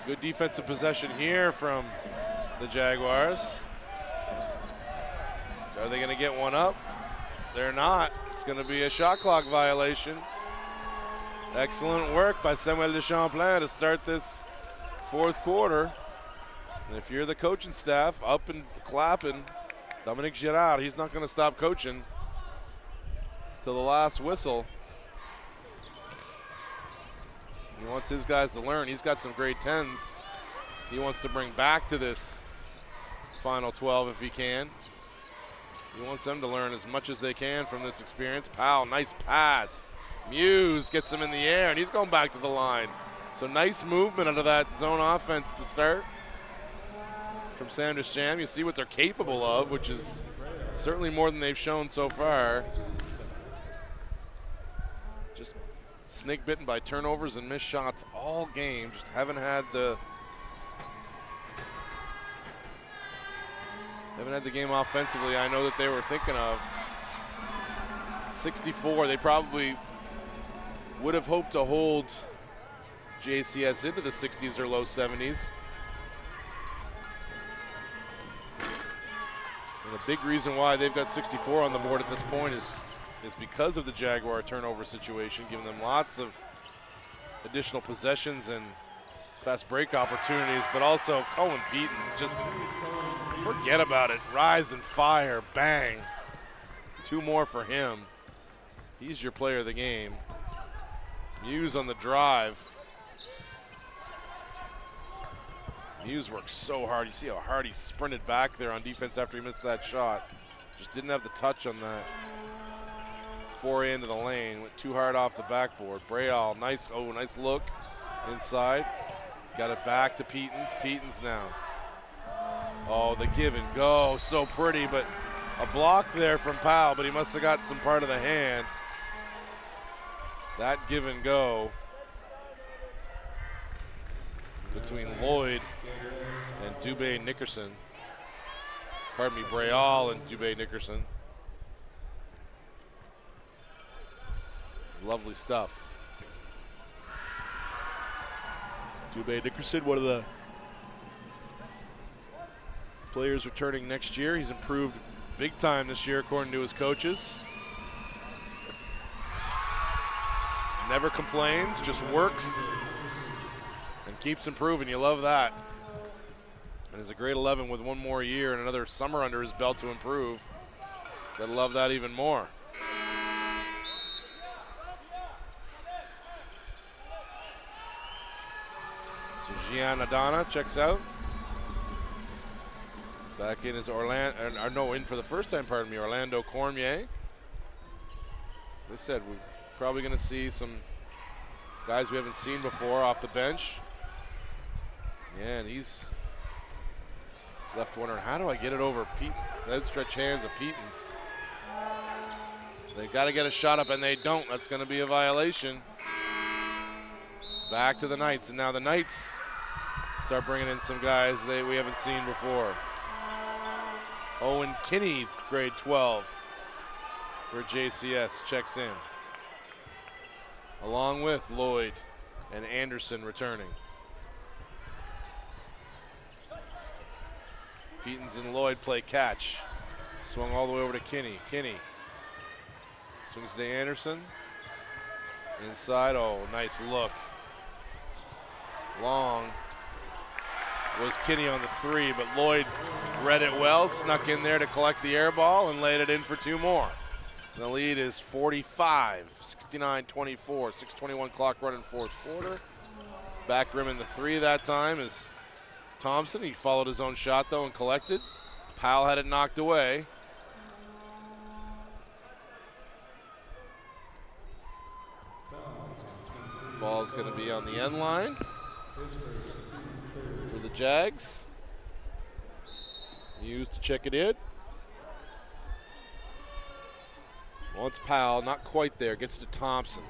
good defensive possession here from the Jaguars. Are they gonna get one up? They're not. It's gonna be a shot clock violation. Excellent work by Samuel-de-Champlain to start this fourth quarter. And if you're the coaching staff, up and clapping, Dominique Girard, he's not gonna stop coaching till the last whistle. He wants his guys to learn. He's got some grade 10s he wants to bring back to this final 12 if he can. He wants them to learn as much as they can from this experience. Powell, nice pass. Muse gets him in the air, and he's going back to the line. So nice movement out of that zone offense to start from Samuel-de-Champlain. You see what they're capable of, which is certainly more than they've shown so far. Just snake bitten by turnovers and missed shots all game. Just haven't had the game offensively I know that they were thinking of. 64, they probably would have hoped to hold JCS into the 60s or low 70s. And the big reason why they've got 64 on the board at this point is because of the Jaguar turnover situation, giving them lots of additional possessions and fast break opportunities, but also Cohen Beatons, just forget about it. Rise and fire, bang. 2 more for him. He's your player of the game. Muse on the drive. Muse works so hard. You see how hard he sprinted back there on defense after he missed that shot. Just didn't have the touch on that foray into the lane. Went too hard off the backboard. Brayall, nice look inside. Got it back to Petens. Petens now. Oh, the give and go. So pretty, but a block there from Powell, but he must have got some part of the hand. That give and go between Lloyd and Dubé Nickerson. Pardon me, Brayall and Dubé Nickerson. It's lovely stuff. Dubé Nickerson, one of the players returning next year. He's improved big time this year according to his coaches. Never complains, just works and keeps improving. You love that. And is a grade 11 with 1 more year and another summer under his belt to improve. Gotta love that even more. So Gian Adana checks out. Back in is in for the first time, pardon me, Orlando Cormier. They said we're probably going to see some guys we haven't seen before off the bench. Yeah, and he's left wondering, how do I get it over the outstretched hands of Petens? They got to get a shot up, and they don't. That's going to be a violation. Back to the Knights, and now the Knights start bringing in some guys we haven't seen before. Owen Kinney, grade 12 for JCS, checks in, along with Lloyd and Anderson returning. Petens and Lloyd play catch. Swung all the way over to Kinney. Kinney swings to Anderson. Inside, oh, nice look. Long was Kinney on the 3, but Lloyd read it well, snuck in there to collect the air ball and laid it in for 2 more. The lead is 45, 69-24, 6:21 clock running fourth quarter. Back rim in the 3 that time is Thompson. He followed his own shot though and collected. Powell had it knocked away. Ball's going to be on the end line. for the Jags. Hughes to check it in. Wants Powell, not quite there, gets to Thompson.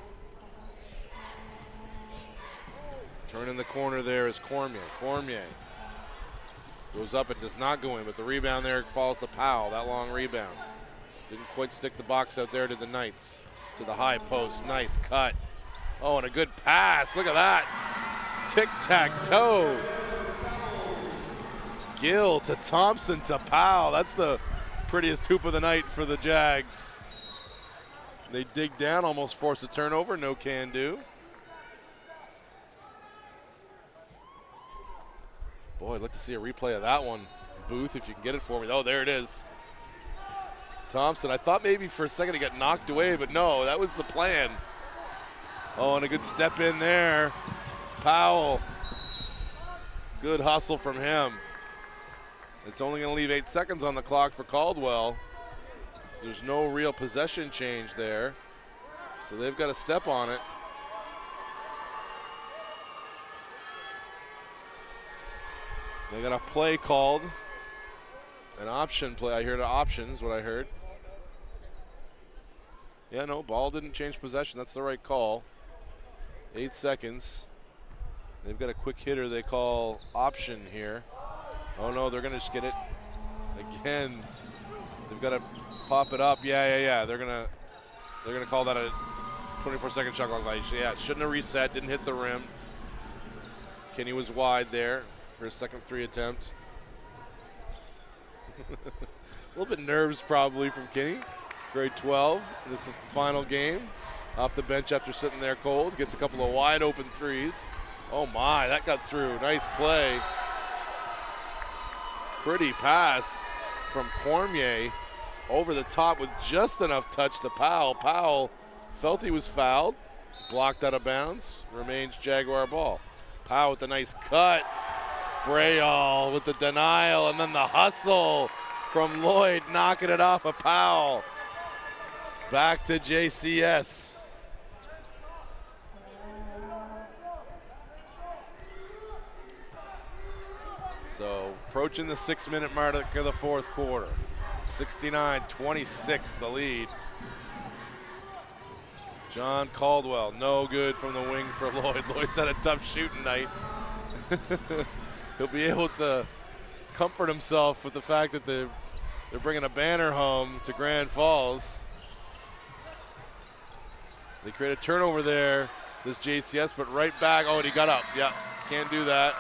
Turning the corner there is Cormier. Cormier goes up, it does not go in, but the rebound there falls to Powell, that long rebound. Didn't quite stick the box out there to the Knights. To the high post, nice cut. Oh, and a good pass, look at that. Tic-tac-toe. Gill to Thompson to Powell. That's the prettiest hoop of the night for the Jags. They dig down, almost force a turnover, no can do. Boy, I'd like to see a replay of that one. Booth, if you can get it for me. Oh, there it is. Thompson, I thought maybe for a second he got knocked away, but no, that was the plan. Oh, and a good step in there. Powell. Good hustle from him. It's only going to leave 8 seconds on the clock for Caldwell. There's no real possession change there, so they've got to step on it. They got a play called, an option play. I heard options, what I heard. Yeah, no, ball didn't change possession. That's the right call. 8 seconds. They've got a quick hitter they call option here. Oh no, they're gonna just get it again. They've got to pop it up. Yeah. They're gonna call that a 24-second shot clock violation. Yeah, shouldn't have reset. Didn't hit the rim. Kenny was wide there for his second 3 attempt. A little bit nerves probably from Kenny. Grade 12. This is the final game. Off the bench after sitting there cold. Gets a couple of wide open threes. Oh my, that got through. Nice play. Pretty pass from Cormier over the top with just enough touch to Powell. Powell felt he was fouled. Blocked out of bounds. Remains Jaguar ball. Powell with a nice cut. Brayall with the denial, and then the hustle from Lloyd knocking it off of Powell. Back to JCS. So approaching the 6-minute mark of the fourth quarter. 69-26 the lead. John Caldwell, no good from the wing for Lloyd. Lloyd's had a tough shooting night. He'll be able to comfort himself with the fact that they're bringing a banner home to Grand Falls. They create a turnover there, this JCS, but right back. Oh, and he got up. Yeah, can't do that.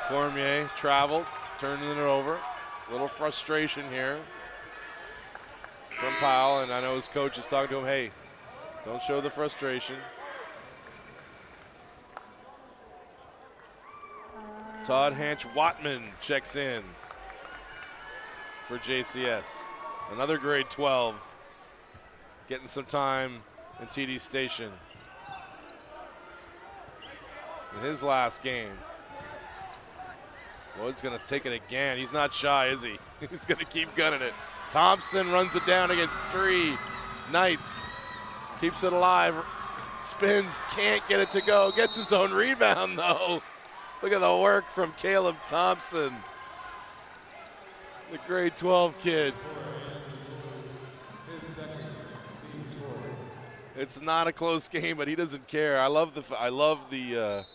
Cormier traveled, turning it over. A little frustration here from Powell, and I know his coach is talking to him, hey, don't show the frustration. Todd Hanch-Watman checks in for JCS. Another grade 12 getting some time in TD Station in his last game. Lloyd's gonna take it again. He's not shy, is he? He's gonna keep gunning it. Thompson runs it down against 3. Knights keeps it alive. Spins, can't get it to go. Gets his own rebound though. Look at the work from Caleb Thompson. The grade 12 kid. It's not a close game, but he doesn't care. I love the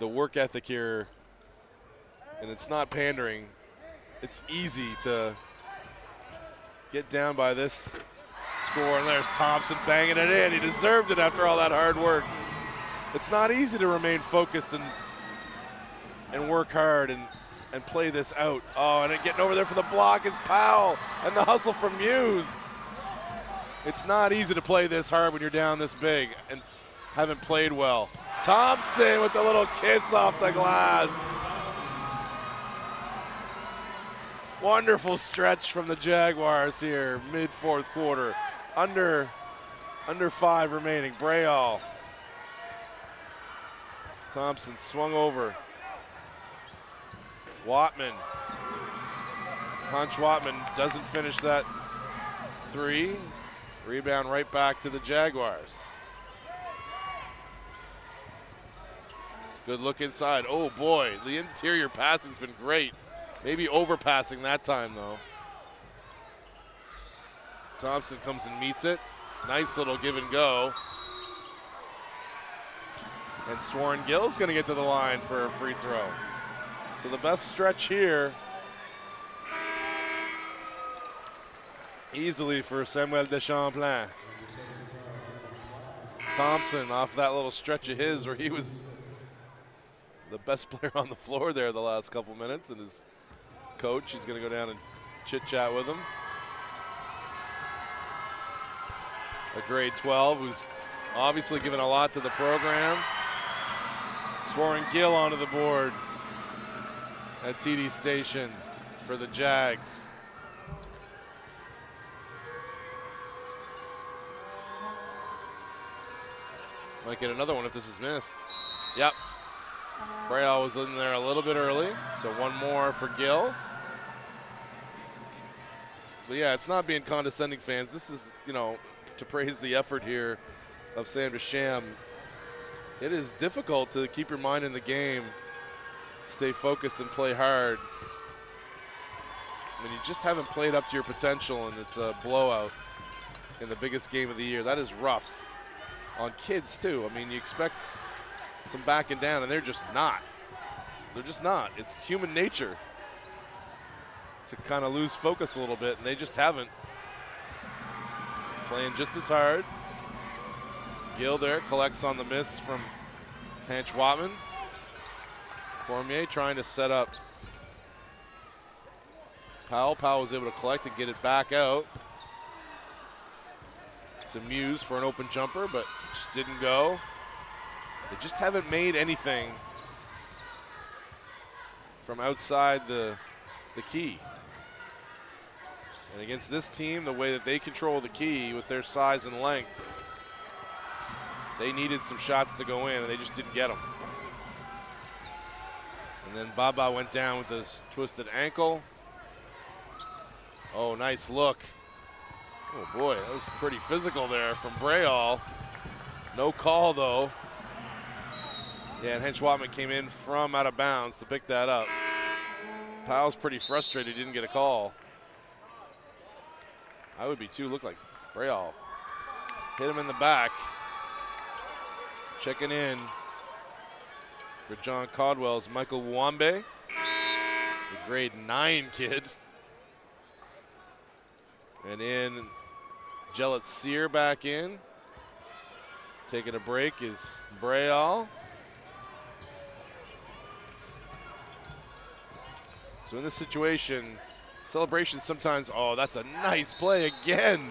work ethic here. And it's not pandering. It's easy to get down by this score. And there's Thompson banging it in. He deserved it after all that hard work. It's not easy to remain focused and work hard and play this out. Oh, and getting over there for the block is Powell. And the hustle from Muse. It's not easy to play this hard when you're down this big and haven't played well. Thompson with the little kiss off the glass. Wonderful stretch from the Jaguars here, mid-fourth quarter. Under 5 remaining. Brayall. Thompson swung over. Watman. Watman doesn't finish that 3. Rebound right back to the Jaguars. Good look inside. Oh boy, the interior passing's been great. Maybe overpassing that time though. Thompson comes and meets it. Nice little give and go. And Swarren Gill's gonna get to the line for a free throw. So the best stretch here, easily for Samuel-de-Champlain. Thompson off that little stretch of his where he was the best player on the floor there the last couple minutes, and his coach, he's gonna go down and chit chat with him. A grade 12 who's obviously given a lot to the program. Swarren Gill onto the board at TD Station for the Jags. Might get another one if this is missed. Yep. Brayall was in there a little bit early, so one more for Gill. But yeah, it's not being condescending, fans. This is, you know, to praise the effort here of Sam-de-Cham. It is difficult to keep your mind in the game, stay focused and play hard when you just haven't played up to your potential and it's a blowout in the biggest game of the year. That is rough on kids too. I mean, you expect some backing down and they're just not. They're just not. It's human nature to kind of lose focus a little bit, and they just haven't. Playing just as hard. Gill there collects on the miss from Hanch Watman. Cormier trying to set up Powell. Powell was able to collect and get it back out to Muse for an open jumper, but just didn't go. They just haven't made anything from outside the key. And against this team, the way that they control the key with their size and length, they needed some shots to go in, and they just didn't get them. And then Baba went down with his twisted ankle. Oh, nice look. Oh boy, that was pretty physical there from Brayall. No call though. Yeah, and Hench Watman came in from out of bounds to pick that up. Powell's pretty frustrated he didn't get a call. I would be too. Look like Brayall hit him in the back. Checking in for John Caldwell's Michael Wambe, the grade 9 kid. And in Gellet Sear back in. Taking a break is Brayall. So in this situation, celebrations sometimes, oh, that's a nice play again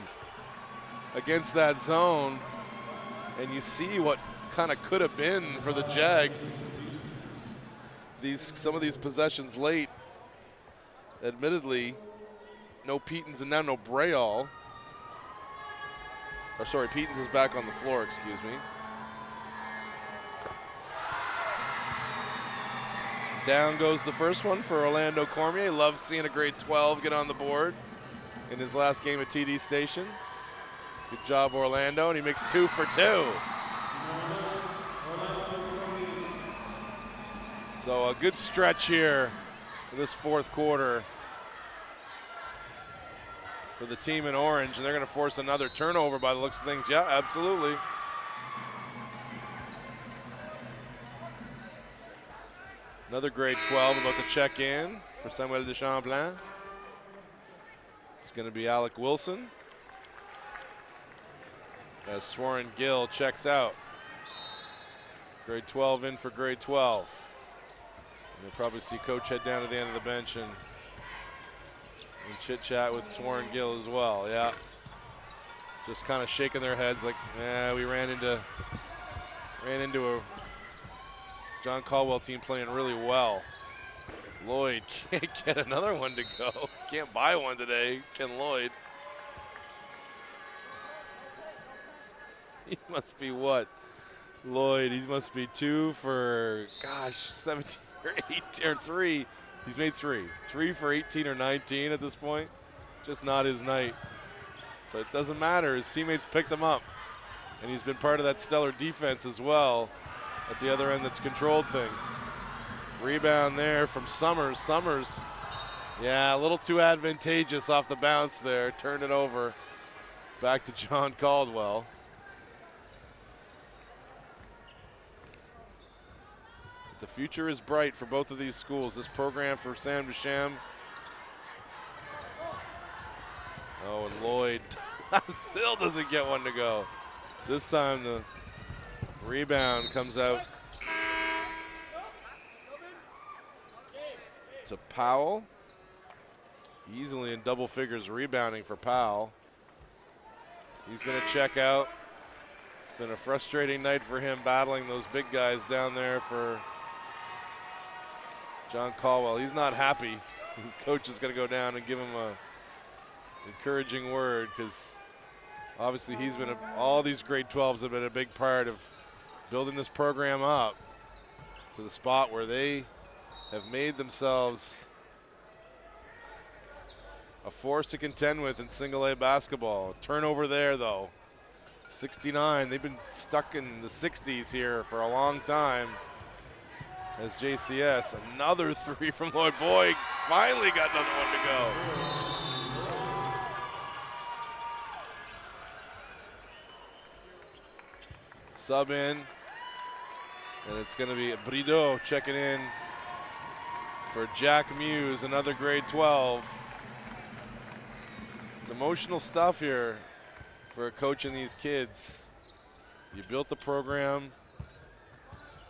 against that zone. And you see what kind of could have been for the Jags. Some of these possessions late, admittedly, no Petens and now no Brayall. Or sorry, Petens is back on the floor, excuse me. Down goes the first one for Orlando Cormier. Loves seeing a grade 12 get on the board in his last game at TD Station. Good job, Orlando, and he makes 2 for 2. So a good stretch here for this fourth quarter for the team in orange, and they're going to force another turnover by the looks of things. Yeah, absolutely. Another grade 12 about to check in for Samuel-de-Champlain. It's going to be Alec Wilson as Swarren Gill checks out. Grade 12 in for grade 12. And you'll probably see Coach head down to the end of the bench and chit chat with Swarren Gill as well. Yeah, just kind of shaking their heads like, yeah, we ran into a John Caldwell team playing really well. Lloyd can't get another one to go. Can't buy one today, Ken Lloyd. He must be what? Lloyd, he must be 2 for, gosh, 17 or 18 or 3. He's made 3. 3 for 18 or 19 at this point. Just not his night. So it doesn't matter. His teammates picked him up. And he's been part of that stellar defense as well. at the other end that's controlled things. Rebound there from Summers. Summers, yeah, a little too advantageous off the bounce there. Turned it over. Back to John Caldwell. The future is bright for both of these schools. This program for Samuel-de-Champlain. Oh, and Lloyd still doesn't get one to go. This time the rebound comes out to Powell. Easily in double figures rebounding for Powell. He's going to check out. It's been a frustrating night for him battling those big guys down there for John Caldwell. He's not happy. His coach is going to go down and give him a encouraging word, because obviously he's been all these grade 12s have been a big part of building this program up to the spot where they have made themselves a force to contend with in single A basketball. Turnover there though. 69, they've been stuck in the 60s here for a long time. As JCS, another three from Lloyd. Boy, finally got another one to go. Sub in, and it's going to be Brideau checking in for Jack Muse, another grade 12. It's emotional stuff here for coaching these kids. You built the program,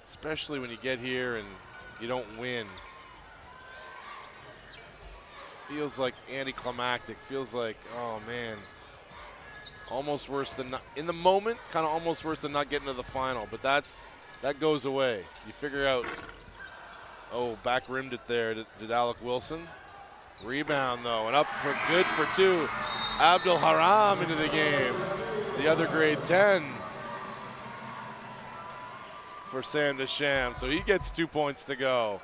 especially when you get here and you don't win. Feels like anticlimactic, feels like, oh man. Almost worse than not, in the moment, kind of almost worse than not getting to the final, but that goes away. You figure out, oh, back rimmed it there, did Alec Wilson. Rebound though, and up for good for two. Abdul Haram into the game. The other grade 10 for Samuel-de-Champlain, so he gets 2 points to go.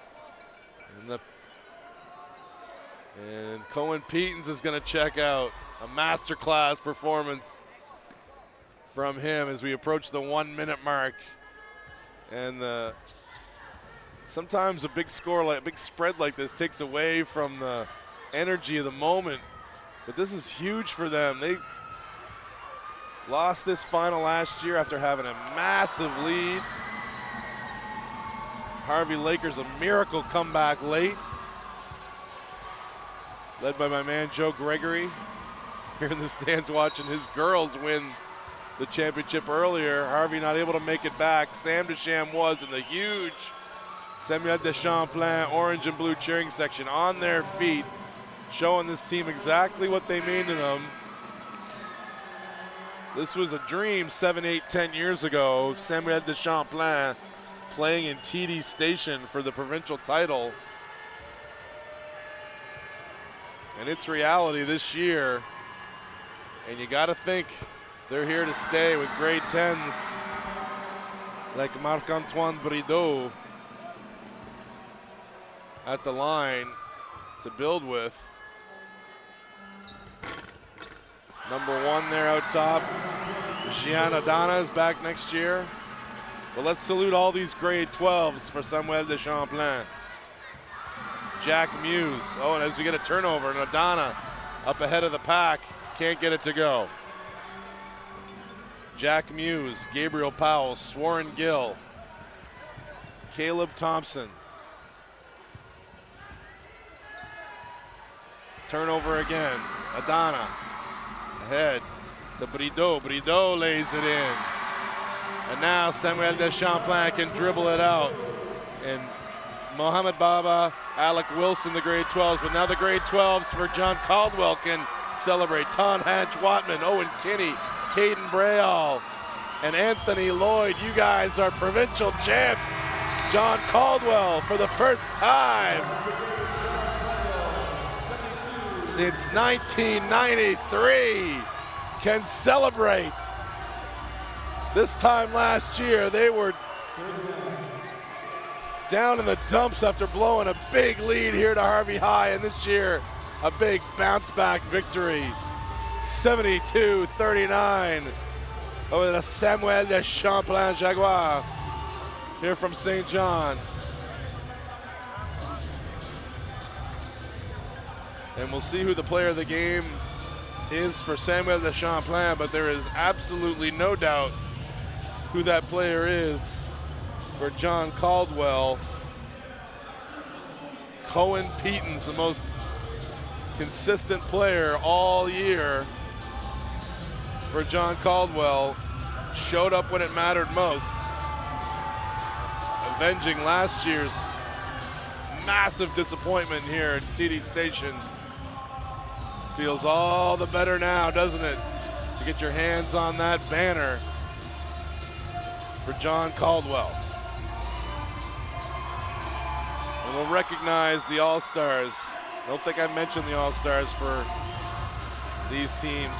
And Cohen Petens is gonna check out. A masterclass performance from him as we approach the 1 minute mark. And sometimes a big score, like a big spread like this, takes away from the energy of the moment. But this is huge for them. They lost this final last year after having a massive lead. Harvey Lakers, a miracle comeback late. Led by my man Joe Gregory. Here in the stands watching his girls win the championship earlier. Harvey not able to make it back. Samuel-de-Champlain was in the huge Samuel-de-Champlain orange and blue cheering section on their feet, showing this team exactly what they mean to them. This was a dream 7, 8, 10 years ago. Samuel-de-Champlain playing in TD Station for the provincial title. And it's reality this year. And you got to think they're here to stay with grade 10s like Marc-Antoine Brideau at the line to build with. Number 1 there out top. Gian Adana is back next year. But let's salute all these grade 12s for Samuel-de-Champlain. Jack Muse. Oh, and as we get a turnover, and Adana up ahead of the pack. Can't get it to go. Jack Muse, Gabriel Powell, Swarren Gill, Caleb Thompson. Turnover again. Adana ahead to Brideau. Brideau lays it in. And now Samuel-de-Champlain can dribble it out. And Mohamed Baba, Alec Wilson, the grade 12s, but now the grade 12s for John Caldwell can celebrate. Ton Hatch-Watman, Owen Kinney, Caden Brayall, and Anthony Lloyd. You guys are provincial champs. John Caldwell for the first time since 1993 can celebrate. This time last year they were down in the dumps after blowing a big lead here to Harvey High, and this year a big bounce back victory, 72-39 over the Samuel-de-Champlain Jaguar. here from St. John. And we'll see who the player of the game is for Samuel-de-Champlain, but there is absolutely no doubt who that player is for John Caldwell. Cohen Peatons, the most consistent player all year for John Caldwell, showed up when it mattered most, avenging last year's massive disappointment here at TD Station. Feels all the better now, doesn't it, to get your hands on that banner for John Caldwell. And we'll recognize the All-Stars. I don't think I mentioned the All-Stars for these teams,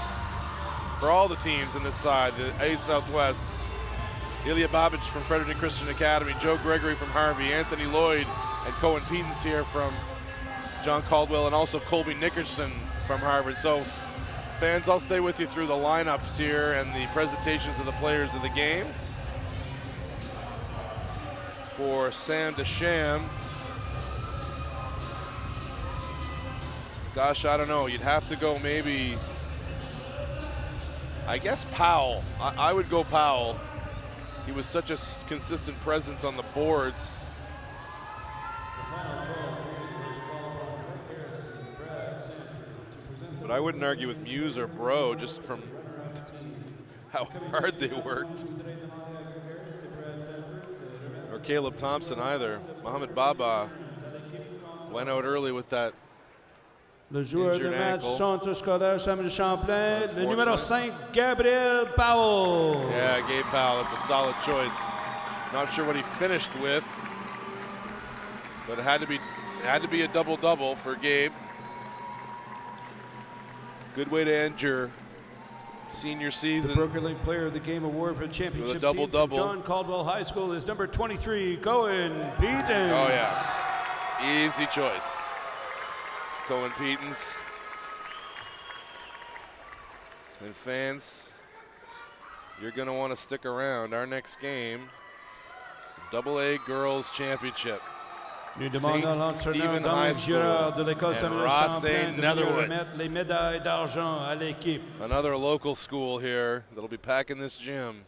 for all the teams in this side, the A Southwest. Ilya Babic from Fredericton Christian Academy, Joe Gregory from Harvey, Anthony Lloyd and Cohen Peatons here from John Caldwell, and also Colby Nickerson from Harvard. So fans, I'll stay with you through the lineups here and the presentations of the players of the game. For Sam-de-Cham, gosh, I don't know. You'd have to go maybe, I guess Powell. I would go Powell. He was such a consistent presence on the boards. But I wouldn't argue with Muse or Bro just from how hard they worked. Or Caleb Thompson either. Mohamed Baba went out early with that Le joueur de injured match, ankle. centre scolaire Samuel-de-Champlain, le numéro 5, Gabriel Powell. Yeah, Gabe Powell, that's a solid choice. Not sure what he finished with, but it had to be a double-double for Gabe. Good way to end your senior season. The Broken Link Player of the Game Award for the championship With a double-double. team from John Caldwell High School is number 23, Cohen Peatons. Oh yeah, easy choice. Cohen Peatons. And fans, you're gonna want to stick around. Our next game, AA Girls Championship. Nous demandons à l'entraîneur Stephen High Dominique School Girard de l'école and Samuel-de-Champlain de Netherwoods. remettre les médailles d'argent à l'équipe. Another local school here that'll be packing this gym.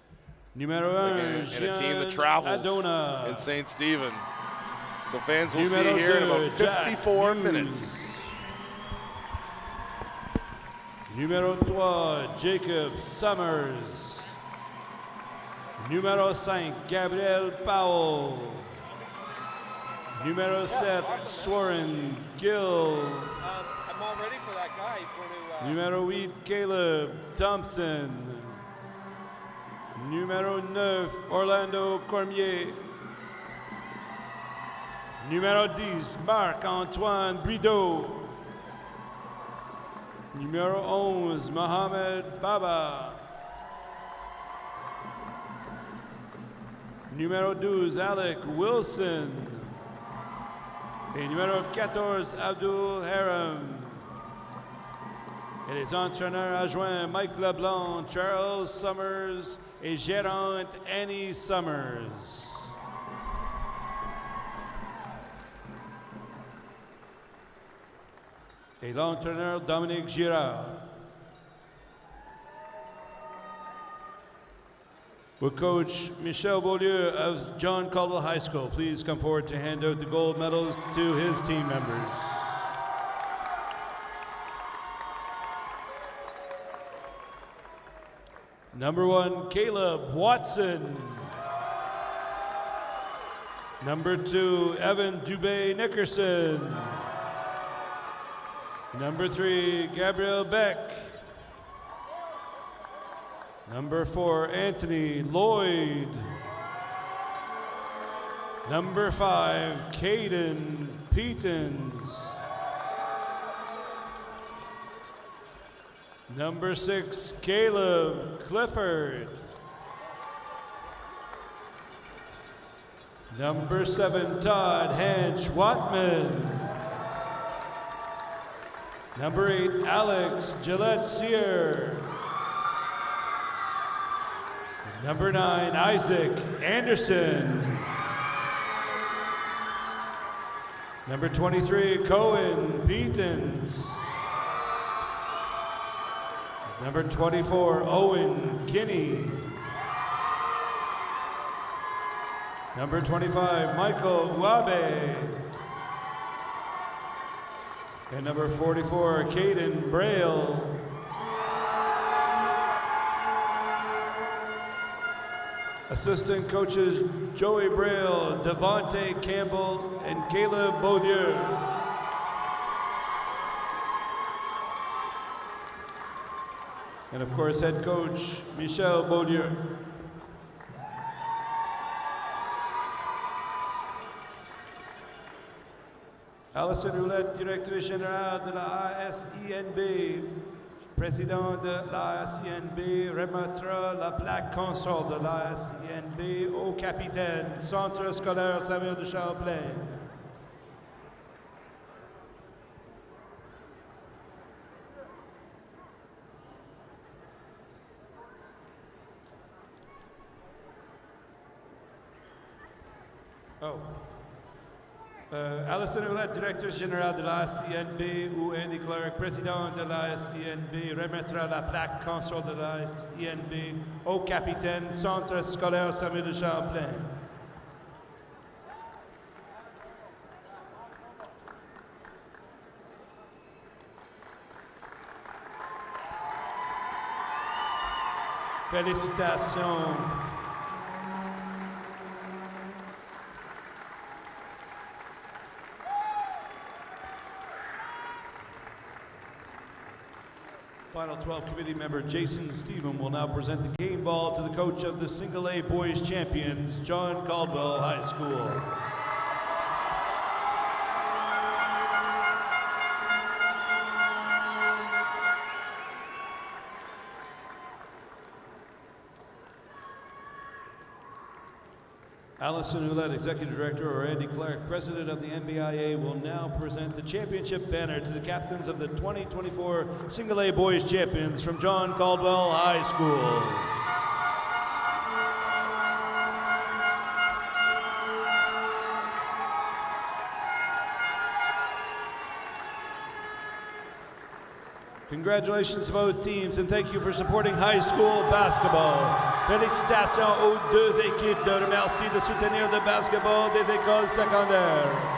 Numéro 1, And a team that travels Adona. in St. Stephen. So fans, we'll see Numéro here in 2, about Jack 54 Hughes. minutes. Numéro 3, Jacob Summers. Numéro 5, Gabriel Powell. Numéro 7, Soren Gill. I'm all ready for that guy. Numéro 8, Caleb Thompson. Numéro 9, Orlando Cormier. Numéro 10, Marc-Antoine Brideau. Numéro 11, Mohamed Baba. Numéro 12, Alec Wilson. Et numéro 14, Abdul Haram. Et les entraîneurs adjoints Mike Leblanc, Charles Summers et gérante Annie Summers. Et l'entraîneur Dominique Girard. Will Coach Michel Beaulieu of John Caldwell High School please come forward to hand out the gold medals to his team members. Number 1, Caleb Watson. Number 2, Evan Dubé Nickerson. Number 3, Gabriel Beck. Number 4, Anthony Lloyd. Number 5, Caden Peatons. Number 6, Caleb Clifford. Number 7, Todd Hanch Watman. Number 8, Alex Gillette Sear. Number 9, Isaac Anderson. Number 23, Cohen Beatons. Number 24, Owen Kinney. Number 25, Michael Wabe. And number 44, Caden Braille. Assistant coaches Joey Braille, Devontae Campbell, and Caleb Beaudieu. And of course, head coach Michel Beaudieu. Alison Roulette, directrice générale de la ASINB, président de la ASINB, remettra la plaque console de la ASINB au capitaine, Centre scolaire Samuel-de-Champlain. Alison Roulette, directrice générale de la CNB, ou Andy Clark, président de la CNB, remettra la plaque console de la CNB au capitaine, Centre scolaire Samuel-de-Champlain. Félicitations. Final 12 committee member Jason Stephen will now present the game ball to the coach of the Single A Boys Champions, John Caldwell High School. Alison Roulette, Executive Director, or Andy Clark, President of the NBIAA, will now present the championship banner to the captains of the 2024 Single A Boys Champions from John Caldwell High School. Congratulations to both teams and thank you for supporting high school basketball. Félicitations aux deux équipes de remercier de soutenir le basketball des écoles secondaires.